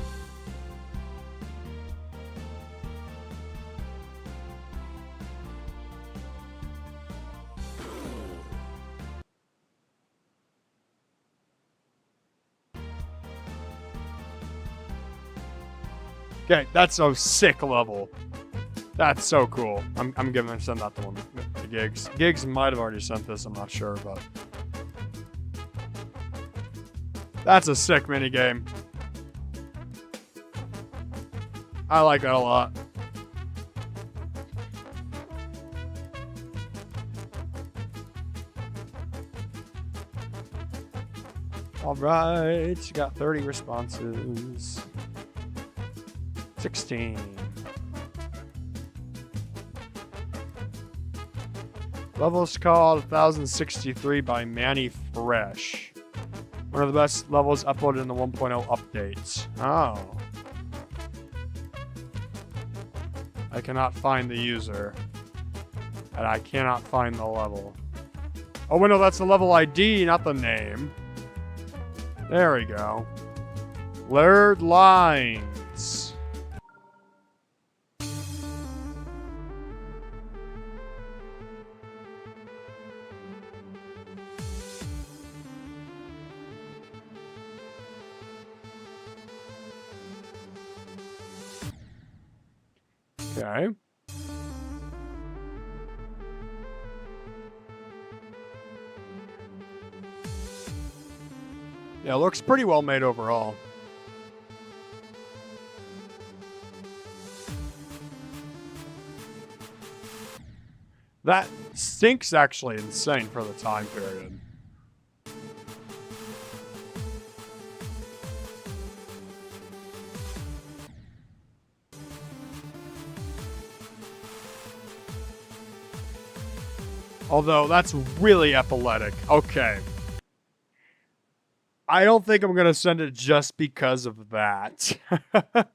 Okay, that's a sick level. That's so cool. I'm gonna send that to one to Gigs. Gigs might have already sent this, I'm not sure, but that's a sick mini game. I like that a lot. All right, you got 30 responses. 16. Level's called 1063 by Manny Fresh. One of the best levels uploaded in the 1.0 updates. Oh. I cannot find the user. And I cannot find the level. Oh, wait, no, that's the level ID, not the name. There we go. Blurred Lines. Okay. Yeah, it looks pretty well made overall. That sync's actually insane for the time period. Although, that's really epileptic. Okay. I don't think I'm going to send it just because of that. But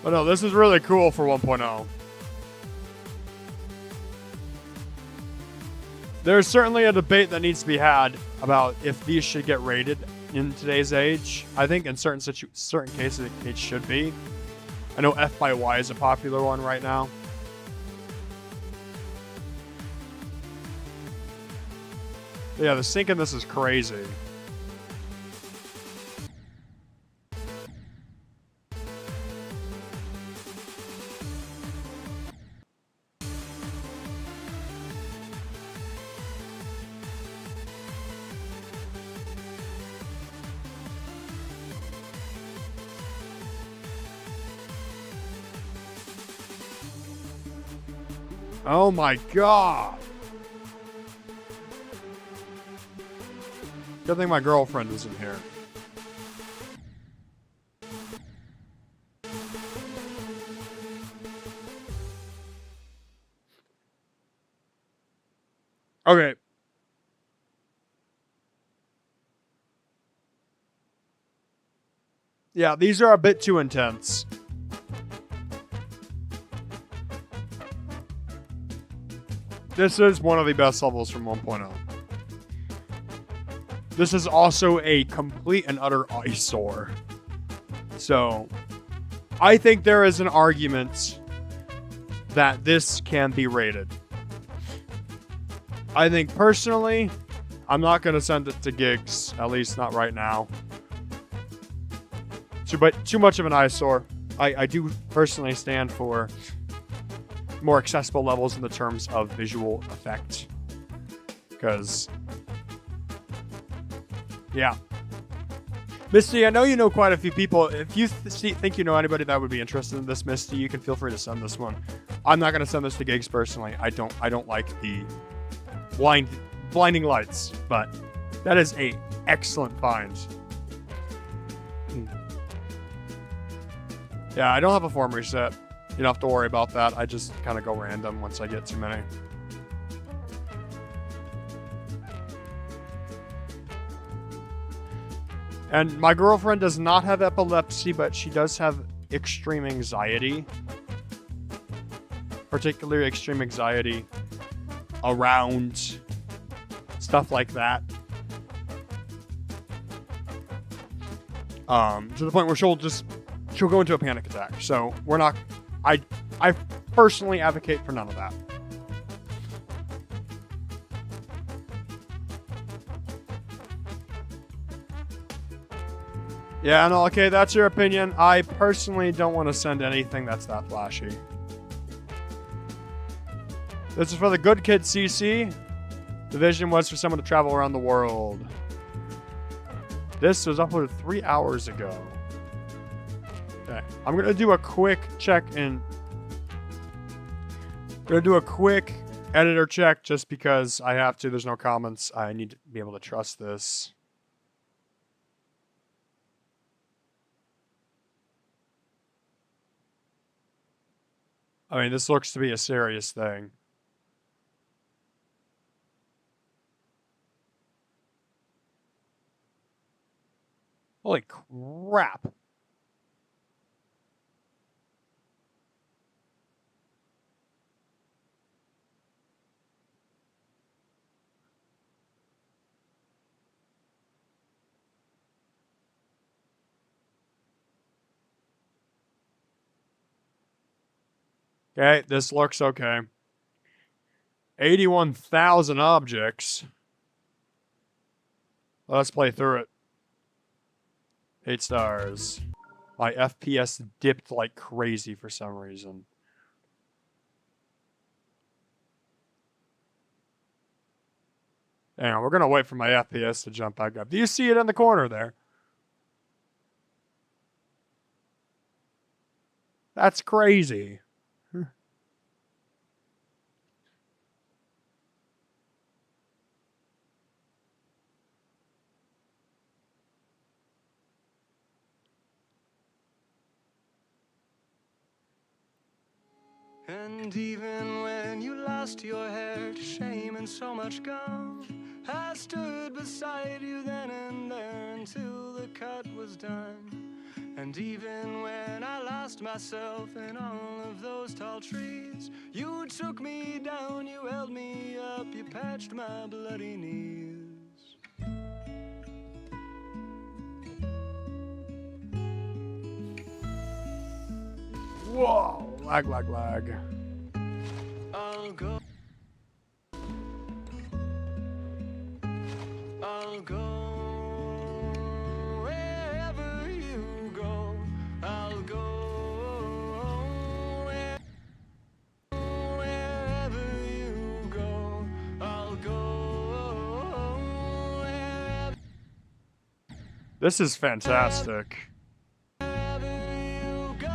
no, this is really cool for 1.0. There's certainly a debate that needs to be had about if these should get rated in today's age. I think in certain cases it should be. I know F by Y is a popular one right now. Yeah, the sync in this is crazy. Oh my god. Good thing my girlfriend isn't here. Okay. Yeah, these are a bit too intense. This is one of the best levels from 1.0. This is also a complete and utter eyesore. So, I think there is an argument that this can be rated. I think personally, I'm not going to send it to Gigs, at least not right now. Too much of an eyesore. I do personally stand for more accessible levels in the terms of visual effect. Because, yeah. Misty, I know you know quite a few people. If you think you know anybody that would be interested in this, Misty, you can feel free to send this one. I'm not going to send this to Gigs personally. I don't like the blinding lights, but that is a excellent find. Yeah, I don't have a form reset. You don't have to worry about that. I just kind of go random once I get too many. And my girlfriend does not have epilepsy, but she does have extreme anxiety. Particularly extreme anxiety around stuff like that. To the point where she'll go into a panic attack. So we're not, I personally advocate for none of that. Yeah, no, okay, that's your opinion. I personally don't want to send anything that's that flashy. This is for the Good Kid CC. The vision was for someone to travel around the world. This was uploaded 3 hours ago. Okay, I'm gonna do a quick check and gonna do a quick editor check just because I have to. There's no comments. I need to be able to trust this. I mean, this looks to be a serious thing. Holy crap. Okay, this looks okay. 81,000 objects. Let's play through it. 8 stars. My FPS dipped like crazy for some reason. Hang on, we're gonna wait for my FPS to jump back up. Do you see it in the corner there? That's crazy. And even when you lost your hair to shame and so much gone, I stood beside you then and there until the cut was done. And even when I lost myself in all of those tall trees, you took me down, you held me up, you patched my bloody knees. Whoa, lag. I'll go wherever you go. I'll go wherever you go. I'll go wherever This is fantastic. you go.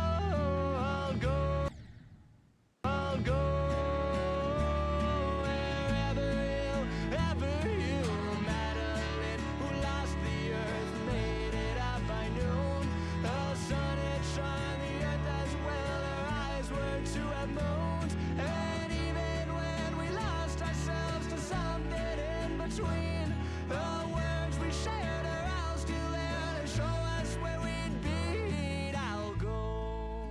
I'll go wherever you Madeline, who lost the earth, made it up by noon. The sun had shone the earth as well, her eyes were to have moons. And even when we lost ourselves to something in between, the words we shared are all still there to show us where we'd be. I'll go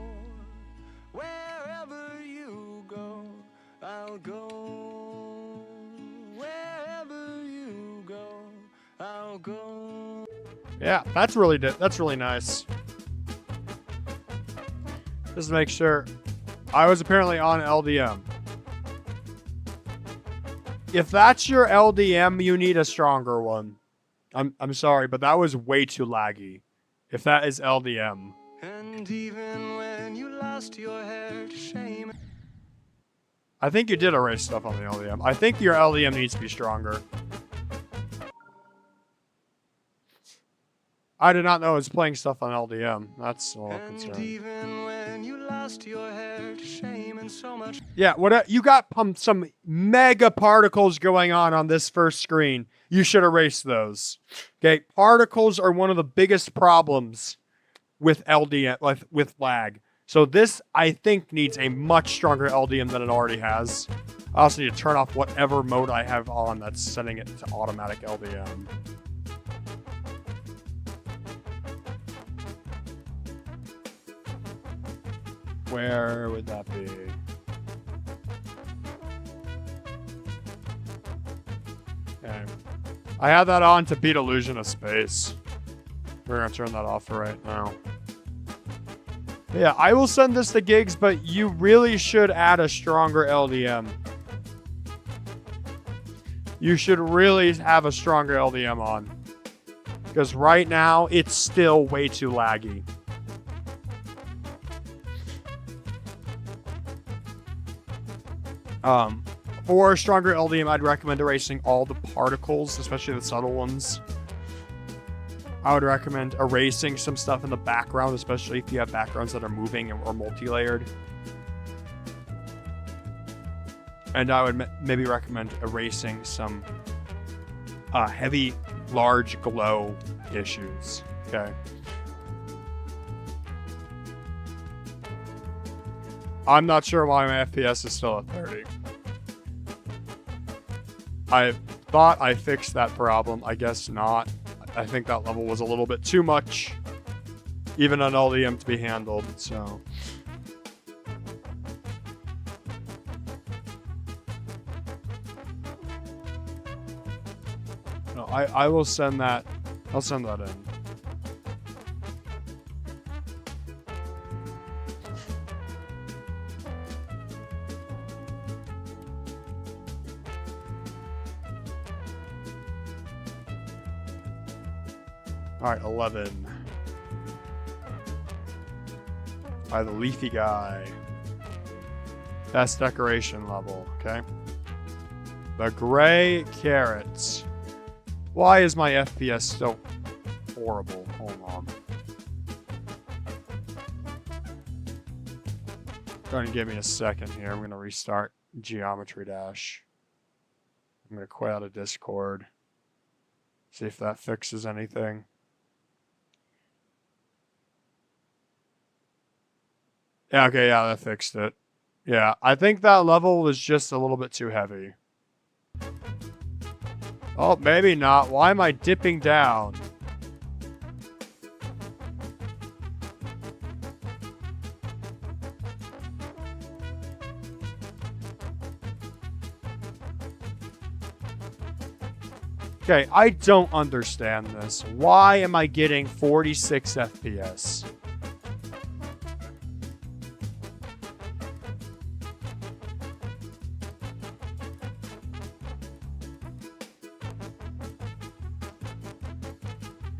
wherever you go. I'll go wherever you go. I'll go. Yeah, that's really nice. Just to make sure. I was apparently on LDM. If that's your LDM, you need a stronger one. I'm sorry, but that was way too laggy. If that is LDM. And even when you lost your hair to shame. I think you did erase stuff on the LDM. I think your LDM needs to be stronger. I did not know it was playing stuff on LDM. That's a little And concerning. even when you lost your hair to shame and so much. Yeah, what you got some mega particles going on this first screen. You should erase those. Okay, particles are one of the biggest problems with LDM, with lag. So this, I think, needs a much stronger LDM than it already has. I also need to turn off whatever mode I have on that's setting it to automatic LDM. Where would that be? Okay. I had that on to beat Illusion of Space. We're gonna turn that off for right now. Yeah, I will send this to gigs, but you really should add a stronger LDM. You should really have a stronger LDM on. Because right now, it's still way too laggy. For a stronger LDM, I'd recommend erasing all the particles, especially the subtle ones. I would recommend erasing some stuff in the background, especially if you have backgrounds that are moving or multi-layered. And I would maybe recommend erasing some heavy, large glow issues. Okay. I'm not sure why my FPS is still at 30. I thought I fixed that problem. I guess not. I think that level was a little bit too much, even on LDM to be handled, so. No, I will send that. I'll send that in. All right, 11. By the Leafy Guy. Best decoration level, okay? The Gray Carrots. Why is my FPS so horrible? Hold on. Going to give me a second here. I'm going to restart Geometry Dash. I'm going to quit out of Discord. See if that fixes anything. Yeah, okay, yeah, that fixed it. Yeah, I think that level was just a little bit too heavy. Oh, maybe not. Why am I dipping down? Okay, I don't understand this. Why am I getting 46 FPS?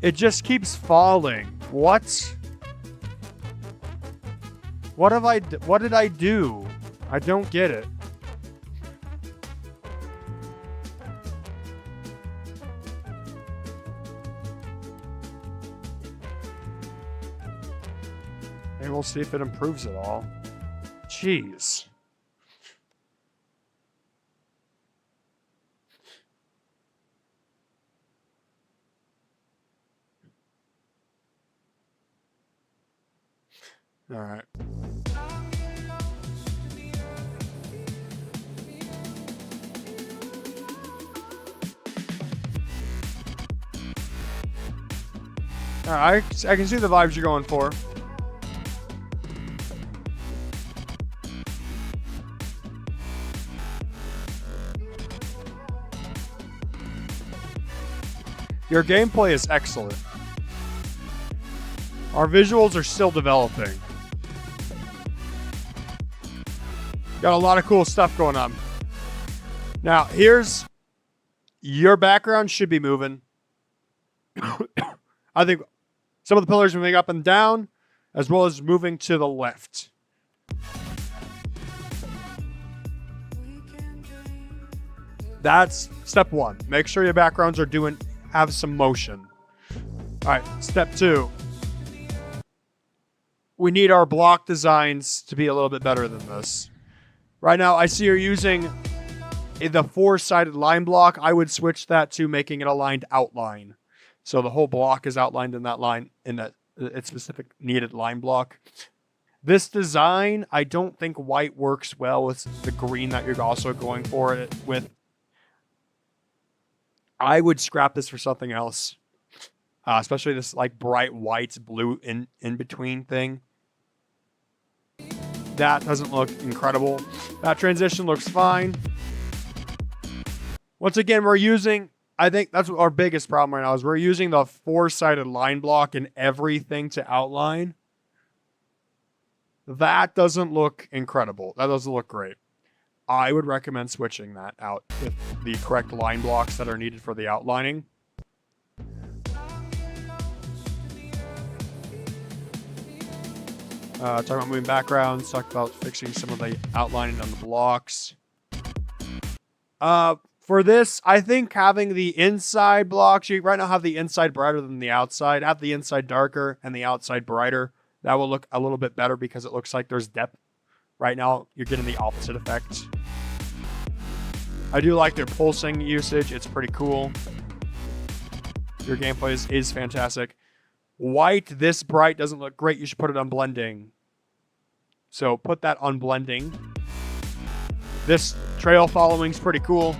It just keeps falling. What? What did I do? I don't get it. Maybe we'll see if it improves at all. Jeez. All right. All right, I can see the vibes you're going for. Your gameplay is excellent. Our visuals are still developing. Got a lot of cool stuff going on. Now, here's your background should be moving. I think some of the pillars are moving up and down, as well as moving to the left. That's step one. Make sure your backgrounds are have some motion. All right, step two. We need our block designs to be a little bit better than this. Right now, I see you're using the 4-sided line block. I would switch that to making it a lined outline. So the whole block is outlined in that line, in that its specific needed line block. This design, I don't think white works well with the green that you're also going for it with. I would scrap this for something else. Especially this like bright white blue in between thing. That doesn't look incredible. That transition looks fine. Once again, we're using, I think that's our biggest problem right now, is we're using the 4-sided line block in everything to outline. That doesn't look incredible. That doesn't look great. I would recommend switching that out with the correct line blocks that are needed for the outlining. Talk about moving backgrounds, talk about fixing some of the outlining on the blocks. For this, I think having the inside blocks, you right now have the inside brighter than the outside. Have the inside darker and the outside brighter. That will look a little bit better because it looks like there's depth. Right now, you're getting the opposite effect. I do like their pulsing usage. It's pretty cool. Your gameplay is fantastic. White, this bright doesn't look great. You should put it on blending. So put that on blending. This trail following is pretty cool.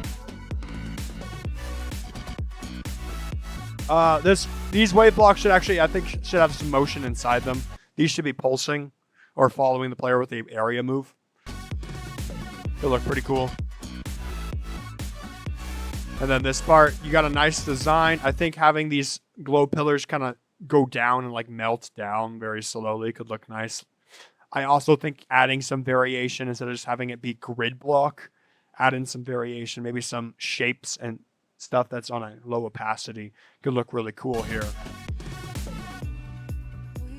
These wave blocks should actually, I think, should have some motion inside them. These should be pulsing or following the player with the area move. They look pretty cool. And then this part, you got a nice design. I think having these glow pillars kind of go down and like melt down very slowly could look nice. I also think adding some variation instead of just having it be grid block, add in some variation, maybe some shapes and stuff that's on a low opacity could look really cool here.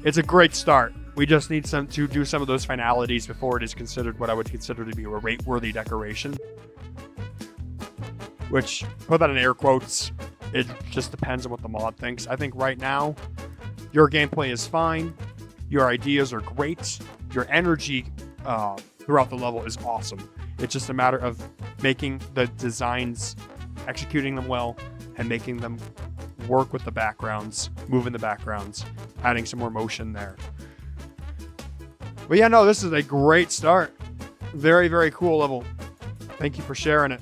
It's a great start. We just need to do some of those finalities before it is considered what I would consider to be a rate-worthy decoration. Which, put that in air quotes, it just depends on what the mod thinks. I think right now, your gameplay is fine. Your ideas are great. Your energy throughout the level is awesome. It's just a matter of making the designs, executing them well, and making them work with the backgrounds, moving the backgrounds, adding some more motion there. But yeah, no, this is a great start. Very, very cool level. Thank you for sharing it.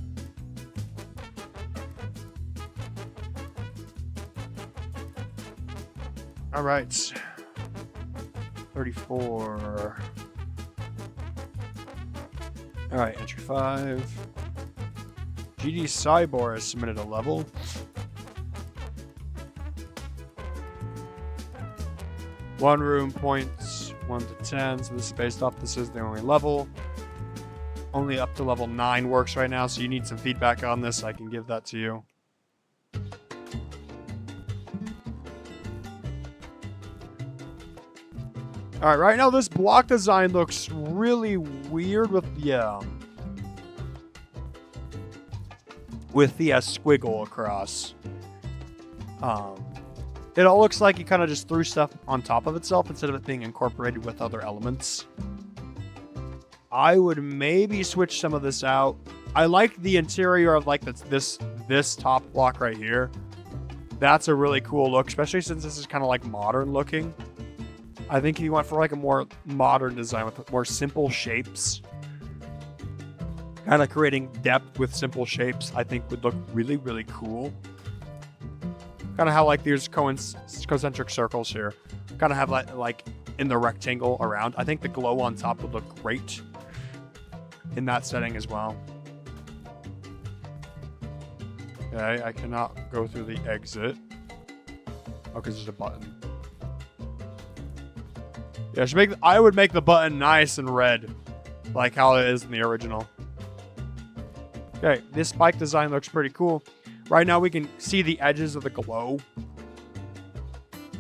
All right. 34. All right, entry 5. GD Cybor has submitted a level. One room points 1 to 10, so this is based off this is the only level. Only up to level 9 works right now, so you need some feedback on this. I can give that to you. All right, right now this block design looks really weird with the squiggle across. It all looks like you kind of just threw stuff on top of itself instead of it being incorporated with other elements. I would maybe switch some of this out. I like the interior of like this top block right here. That's a really cool look, especially since this is kind of like modern looking. I think if you went for like a more modern design with more simple shapes, kind of creating depth with simple shapes, I think would look really, really cool. Kind of how like there's concentric circles here. Kind of have like in the rectangle around. I think the glow on top would look great in that setting as well. Okay, I cannot go through the exit. Oh, because there's a button. Yeah, I would make the button nice and red, like how it is in the original. Okay, this spike design looks pretty cool. Right now we can see the edges of the glow.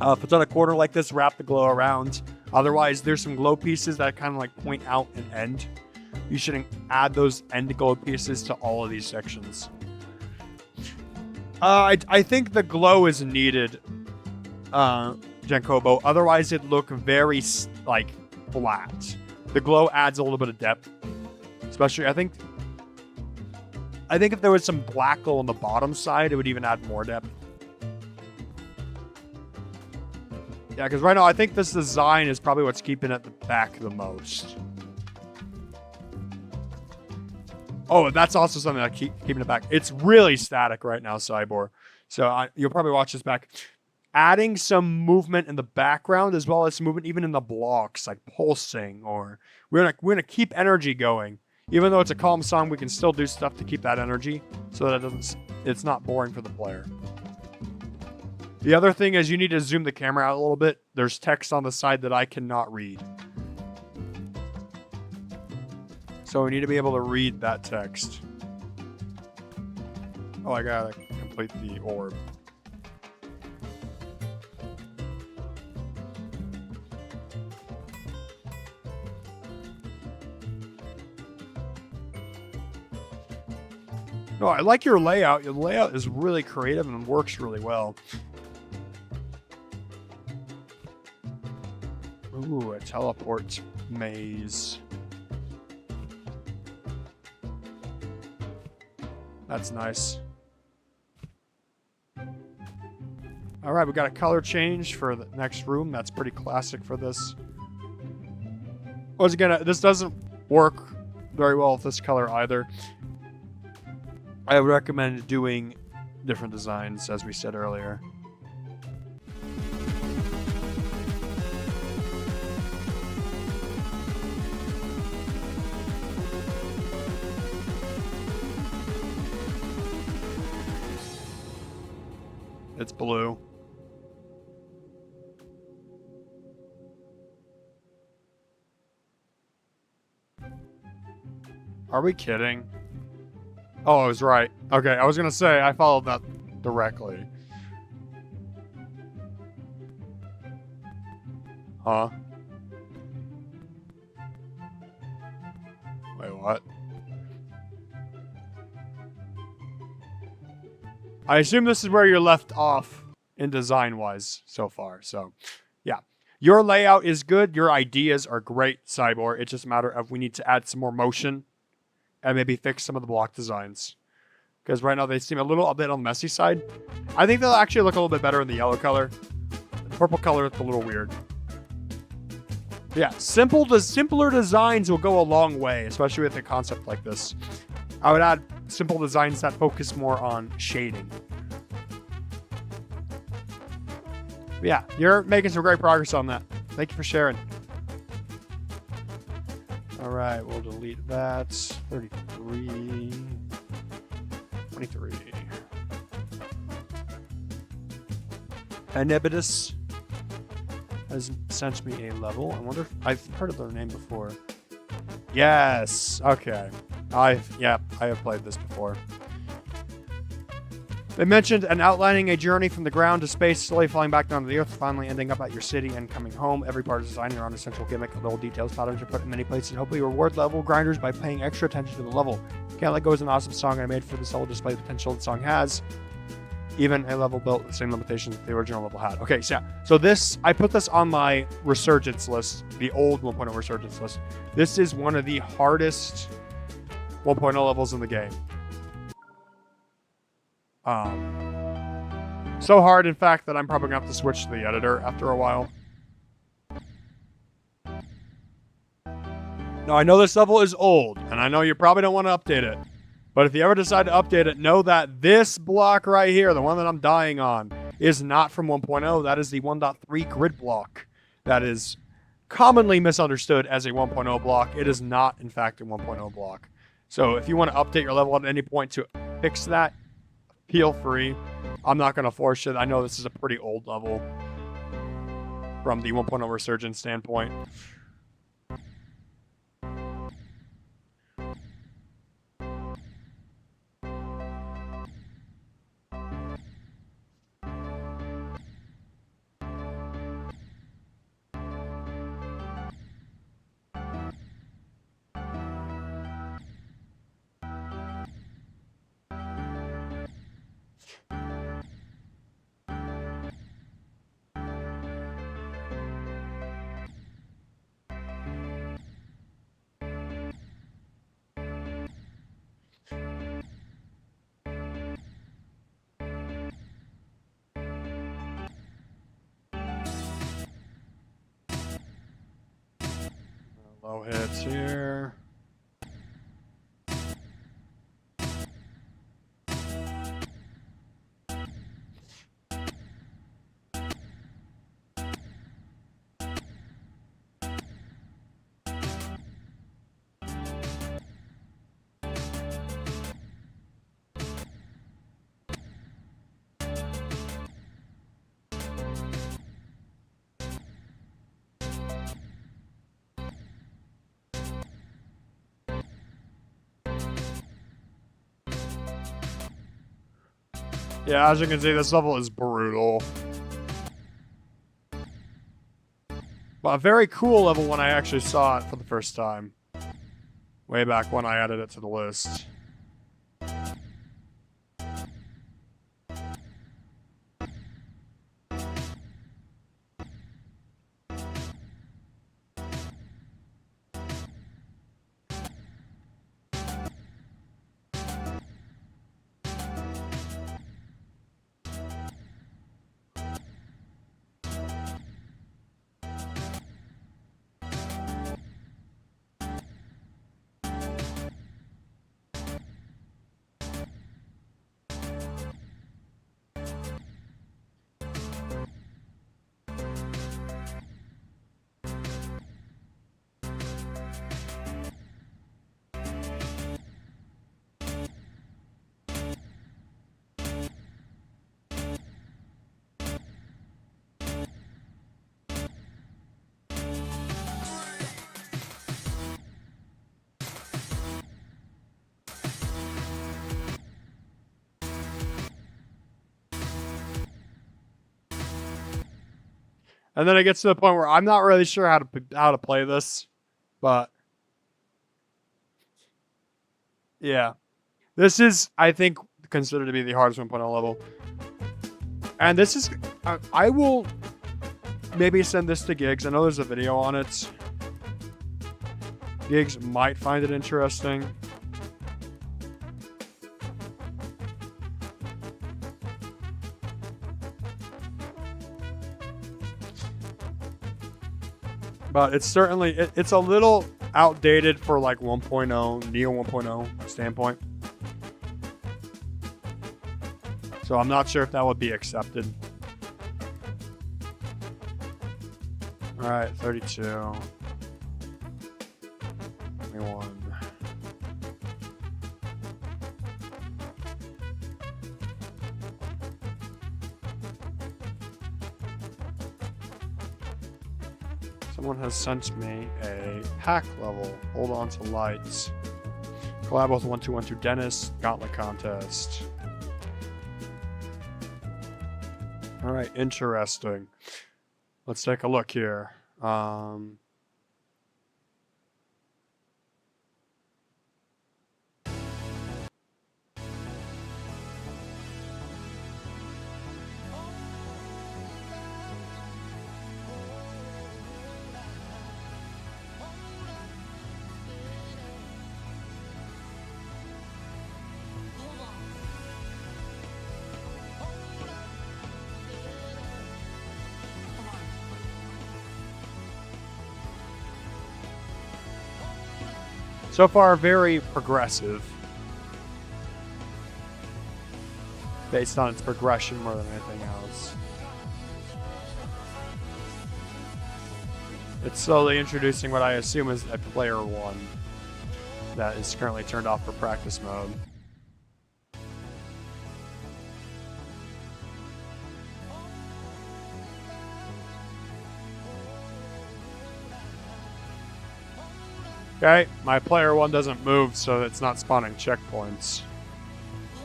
If it's on a corner like this, wrap the glow around. Otherwise, there's some glow pieces that kind of like point out and end. You should add those end glow pieces to all of these sections. I think the glow is needed, Jankobo. Otherwise, it'd look very like flat. The glow adds a little bit of depth, especially I think if there was some black glow on the bottom side, it would even add more depth. Yeah, because right now I think this design is probably what's keeping it at the back the most. Oh, that's also something that keeping it back. It's really static right now, Cybor. So you'll probably watch this back. adding some movement in the background as well as movement even in the blocks, like pulsing, or we're gonna keep energy going. Even though it's a calm song, we can still do stuff to keep that energy so that it's not boring for the player. The other thing is you need to zoom the camera out a little bit. There's text on the side that I cannot read. So we need to be able to read that text. Oh, I gotta complete the orb. No, I like your layout. Your layout is really creative and works really well. Ooh, a teleport maze. That's nice. All right, we got a color change for the next room. That's pretty classic for this. Once again, this doesn't work very well with this color either. I would recommend doing different designs, as we said earlier. It's blue. Are we kidding? Oh, I was right. Okay, I was gonna say, I followed that directly. Huh? Wait, what? I assume this is where you're left off in design-wise so far, so yeah. Your layout is good, your ideas are great, Cyborg. It's just a matter of we need to add some more motion and maybe fix some of the block designs. Because right now they seem a bit on the messy side. I think they'll actually look a little bit better in the yellow color. The purple color is a little weird. Yeah, simpler designs will go a long way, especially with a concept like this. I would add simple designs that focus more on shading. But yeah, you're making some great progress on that. Thank you for sharing. All right, we'll delete that. 33. 23. Anibitus has sent me a level. I wonder if I've heard of their name before. Yes. Okay. I have played this before. They mentioned an outlining a journey from the ground to space, slowly falling back down to the earth, finally ending up at your city and coming home. Every part is designed around a central gimmick. Little details, patterns are put in many places and hopefully reward level grinders by paying extra attention to the level. Can't Let Go is an awesome song I made for this level to display the potential the song has. Even a level built with the same limitations the original level had. Okay, so this, I put this on my Resurgence list, the old 1.0 Resurgence list. This is one of the hardest 1.0 levels in the game. So hard, in fact, that I'm probably going to have to switch to the editor after a while. Now, I know this level is old, and I know you probably don't want to update it. But if you ever decide to update it, know that this block right here, the one that I'm dying on, is not from 1.0. That is the 1.3 grid block. That is commonly misunderstood as a 1.0 block. It is not, in fact, a 1.0 block. So if you want to update your level at any point to fix that, feel free. I'm not going to force it. I know this is a pretty old level from the 1.0 Resurgence standpoint. Low hits here. Yeah, as you can see, this level is brutal. But a very cool level when I actually saw it for the first time. Way back when I added it to the list. And then it gets to the point where I'm not really sure how to play this, but yeah, this is, I think, considered to be the hardest 1.0 level. And this is, I will maybe send this to Gigs. I know there's a video on it. Gigs might find it interesting. But it's certainly, it's a little outdated for like 1.0, Neo 1.0 standpoint. So I'm not sure if that would be accepted. All right, 32. 21. Someone has sent me a pack level. Hold on to lights. Collab with 1212 Dennis. Gauntlet contest. Alright, interesting. Let's take a look here. So far, very progressive. Based on its progression more than anything else. It's slowly introducing what I assume is a player one that is currently turned off for practice mode. Okay, my player one doesn't move, so it's not spawning checkpoints.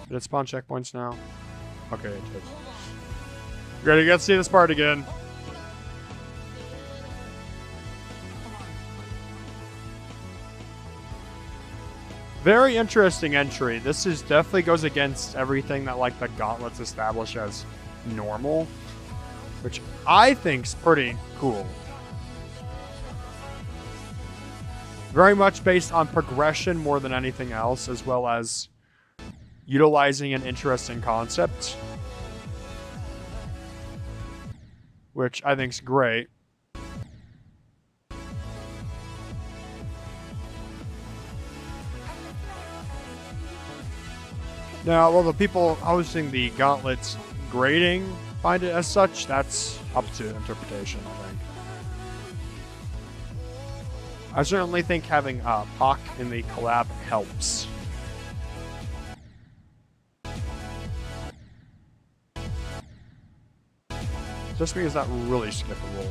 Did it spawn checkpoints now? Okay, it did. Ready to get to see this part again. Very interesting entry. This is definitely goes against everything that like the gauntlets establish as normal, which I think's pretty cool. Very much based on progression more than anything else, as well as utilizing an interesting concept, which I think's great. Now, well, the people hosting the Gauntlet's grading find it as such, that's up to interpretation, I think. I certainly think having Pac in the collab helps. Just because that really skippable.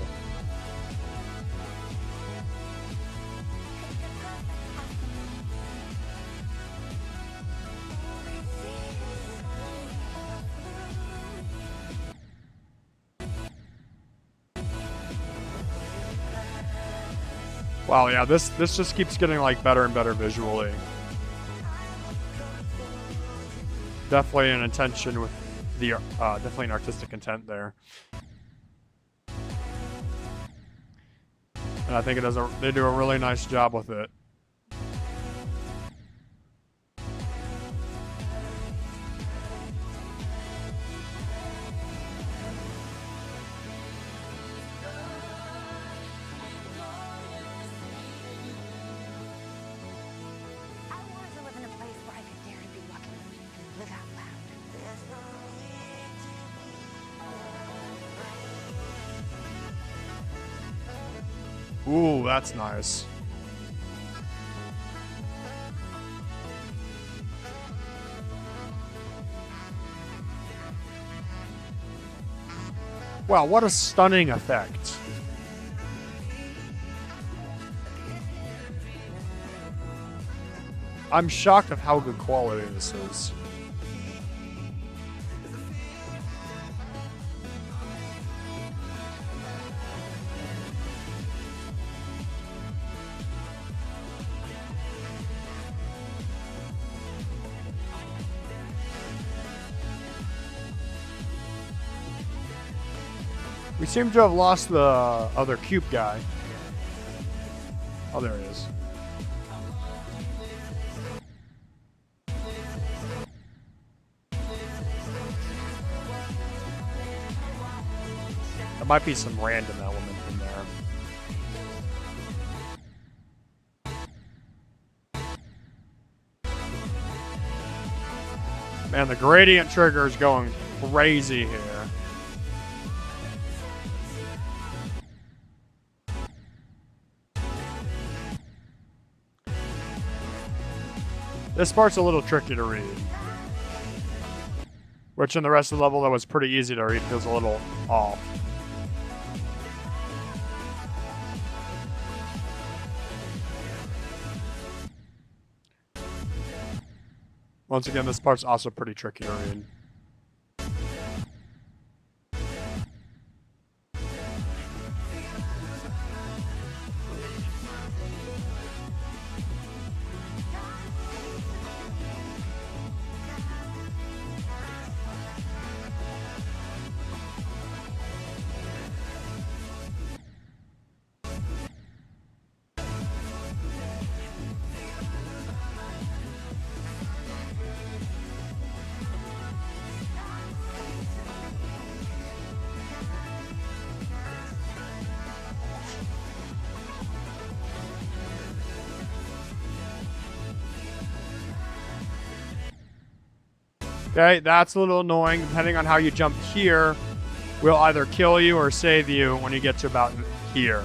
Wow, yeah, this just keeps getting like better and better visually. Definitely an intention with the definitely an artistic intent there. And I think they do a really nice job with it. I wanted to live in a place where I could dare to be lucky and live out loud. Ooh, that's nice. Wow, what a stunning effect. I'm shocked of how good quality this is. We seem to have lost the other cube guy. Oh, there he is. There might be some random element in there. Man, the gradient trigger is going crazy here. This part's a little tricky to read. Which in the rest of the level that was pretty easy to read feels a little off. Once again, this part's also pretty tricky to read. Okay, that's a little annoying. Depending on how you jump here, will either kill you or save you when you get to about here.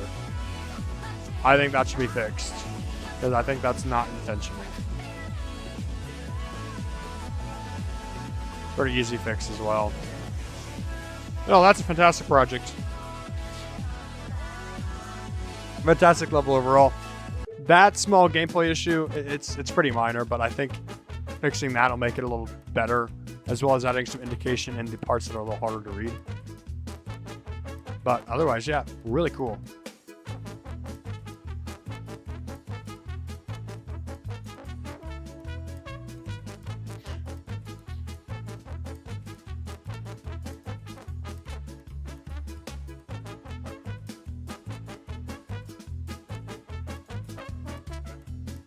I think that should be fixed, because I think that's not intentional. Pretty easy fix as well. No, that's a fantastic project. Fantastic level overall. That small gameplay issue, it's pretty minor, but I think fixing that will make it a little better, as well as adding some indication in the parts that are a little harder to read. But otherwise, yeah, really cool.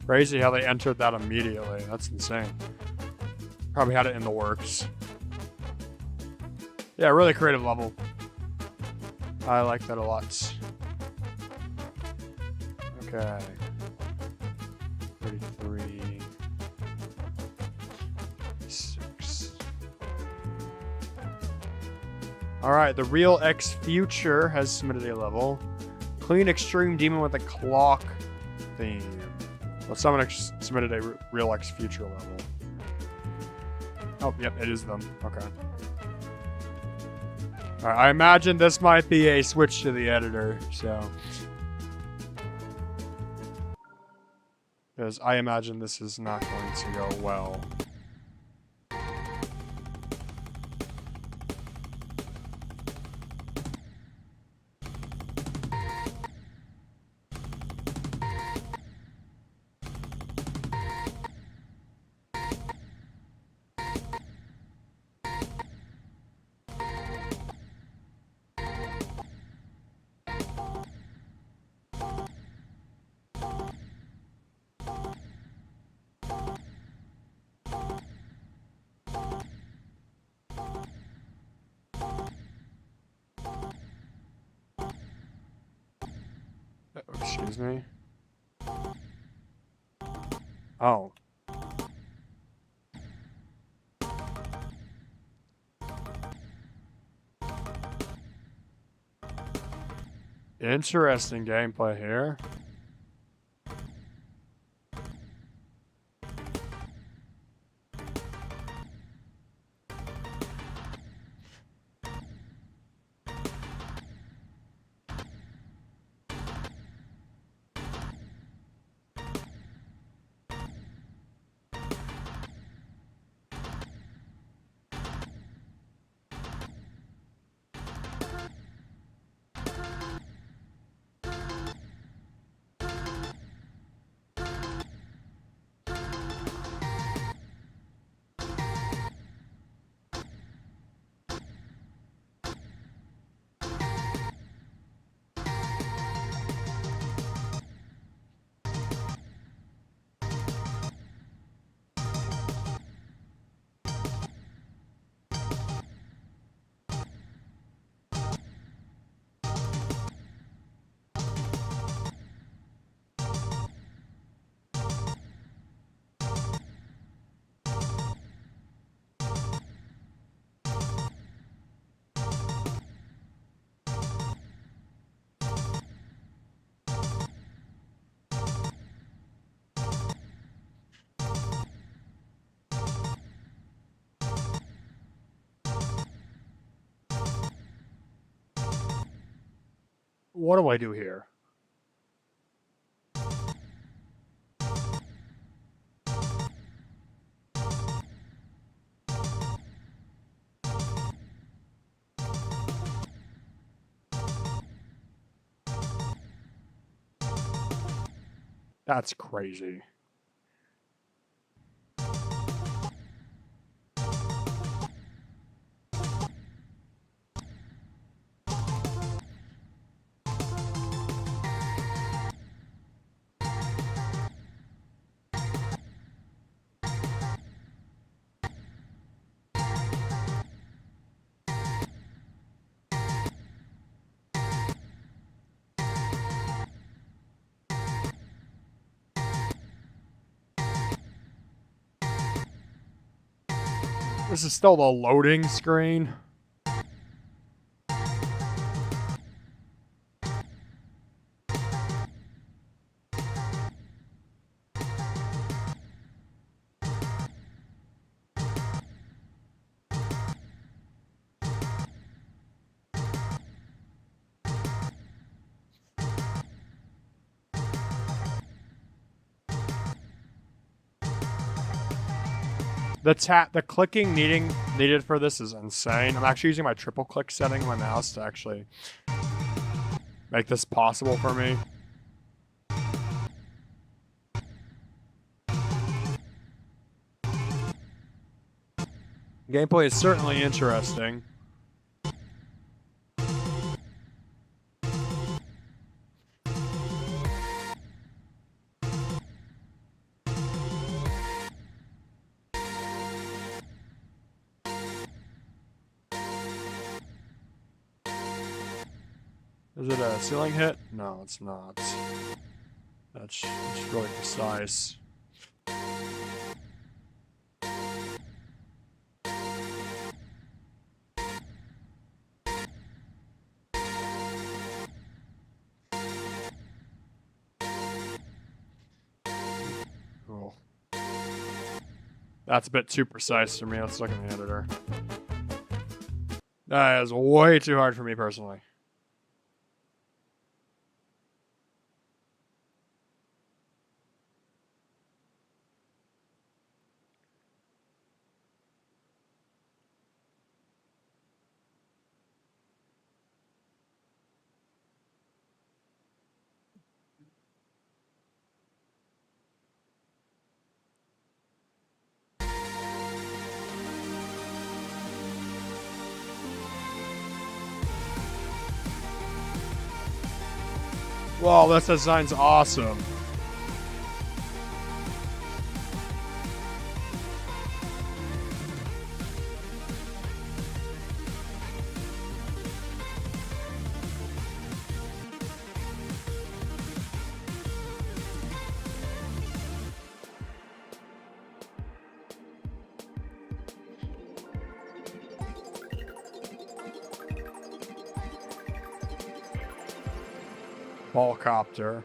Crazy how they entered that immediately. That's insane. Probably had it in the works. Yeah, really creative level. I like that a lot. Okay. 33. 6. Alright, the Real X Future has submitted a level. Clean Extreme Demon with a clock theme. Well, someone submitted a Real X Future level. Oh, yep, it is them. Okay. Alright, I imagine this might be a switch to the editor, so. Because I imagine this is not going to go well. Excuse me? Oh. Interesting gameplay here. What do I do here? That's crazy. This is still the loading screen. The clicking needed for this is insane. I'm actually using my triple click setting on my mouse to actually make this possible for me. Gameplay is certainly interesting. Is it a ceiling hit? No, it's not. That's really precise. Cool. That's a bit too precise for me. Let's look in the editor. That is way too hard for me personally. Wow, this design's awesome. Ballcopter.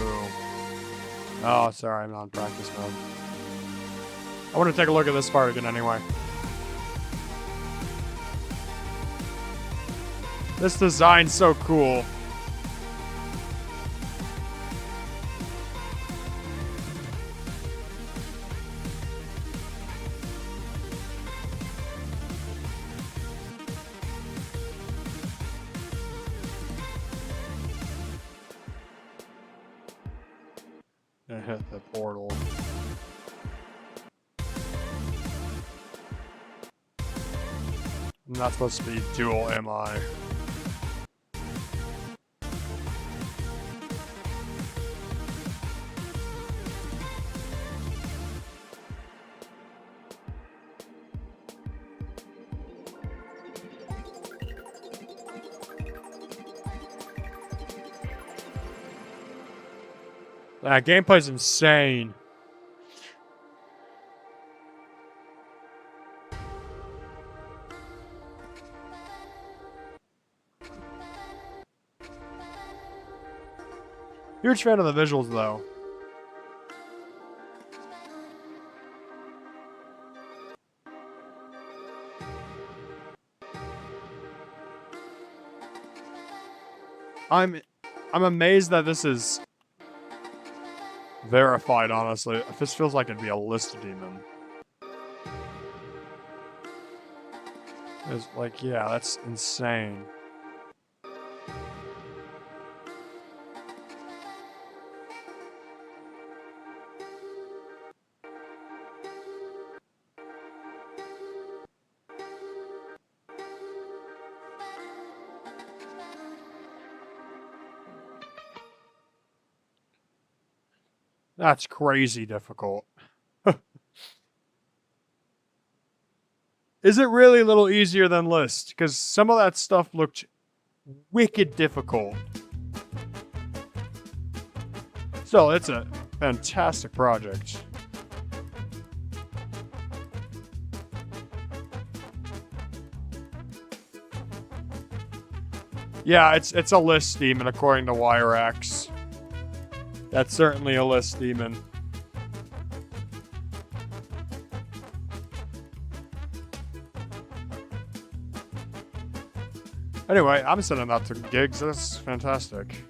Ooh. Oh, sorry, I'm not in practice mode. I want to take a look at this part again anyway. This design's so cool. And hit the portal. I'm not supposed to be dual, am I? That gameplay's insane. Huge fan of the visuals, though. I'm amazed that this is verified, honestly. This feels like it'd be a list demon. It's like, yeah, that's insane. That's crazy difficult. Is it really a little easier than List? Because some of that stuff looked wicked difficult. Still, it's a fantastic project. Yeah, it's a List demon according to WireX. That's certainly a List demon. Anyway, I'm sending that to gigs. That's fantastic.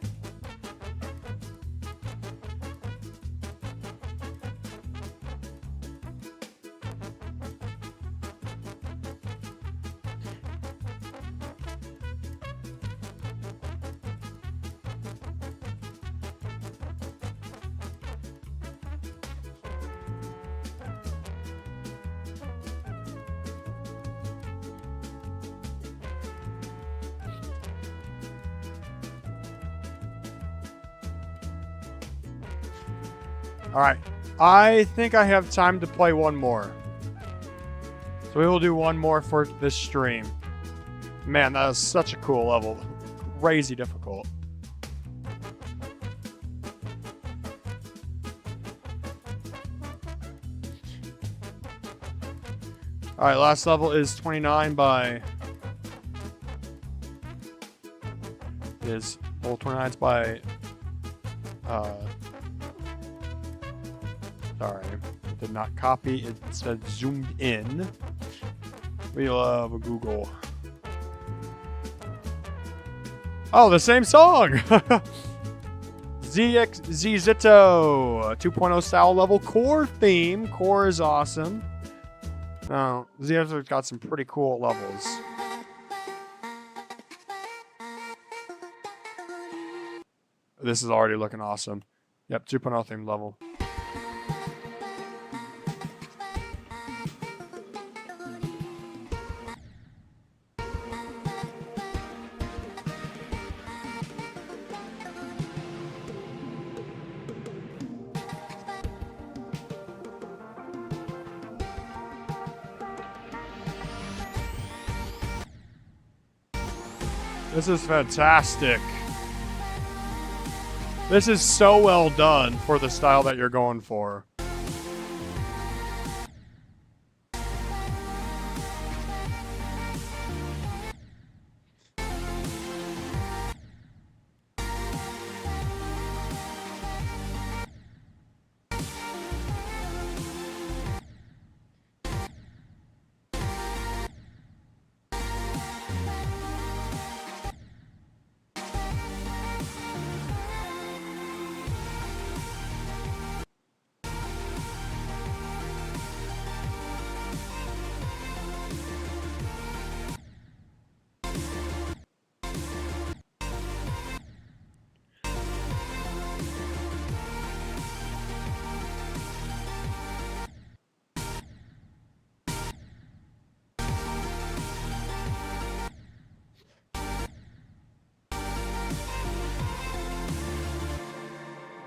Alright, I think I have time to play one more. So we will do one more for this stream. Man, that is such a cool level. Crazy difficult. Alright, last level is 29 by... Well, 29's by... Sorry, it did not copy. It said zoomed in. We love Google. Oh, the same song! Zito 2.0 style level core theme. Core is awesome. Now, Zito's got some pretty cool levels. This is already looking awesome. Yep, 2.0 theme level. This is fantastic. This is so well done for the style that you're going for.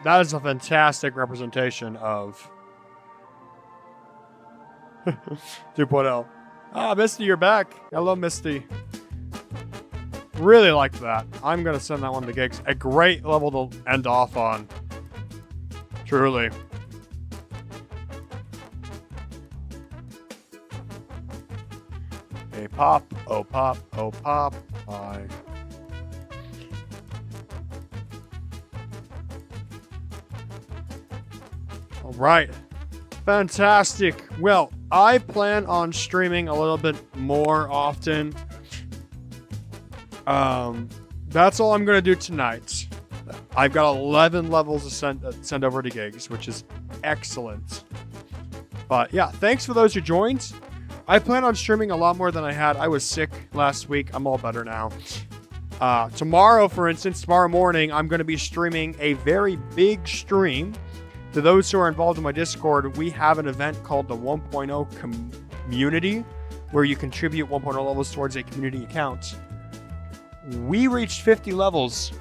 That is a fantastic representation of 2.0. Ah, Misty, you're back. Hello, Misty. Really liked that. I'm going to send that one to Gigs. A great level to end off on. Truly. Hey, pop. Oh, pop. Oh, pop. Bye. All right. Fantastic. Well, I plan on streaming a little bit more often. That's all I'm going to do tonight. I've got 11 levels to send over to Gigs, which is excellent. But yeah, thanks for those who joined. I plan on streaming a lot more than I had. I was sick last week. I'm all better now. Tomorrow, for instance, tomorrow morning, I'm going to be streaming a very big stream. To those who are involved in my Discord, we have an event called the 1.0 Community, where you contribute 1.0 levels towards a community account. We reached 50 levels.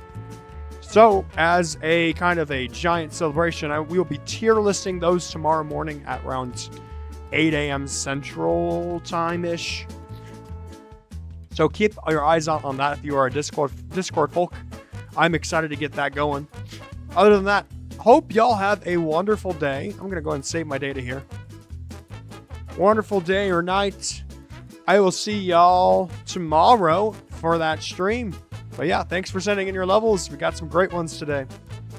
So, as a kind of a giant celebration, we will be tier listing those tomorrow morning at around 8 a.m. Central Time-ish. So keep your eyes out on that if you are a Discord folk. I'm excited to get that going. Other than that, hope y'all have a wonderful day. I'm going to go ahead and save my data here. Wonderful day or night. I will see y'all tomorrow for that stream. But yeah, thanks for sending in your levels. We got some great ones today.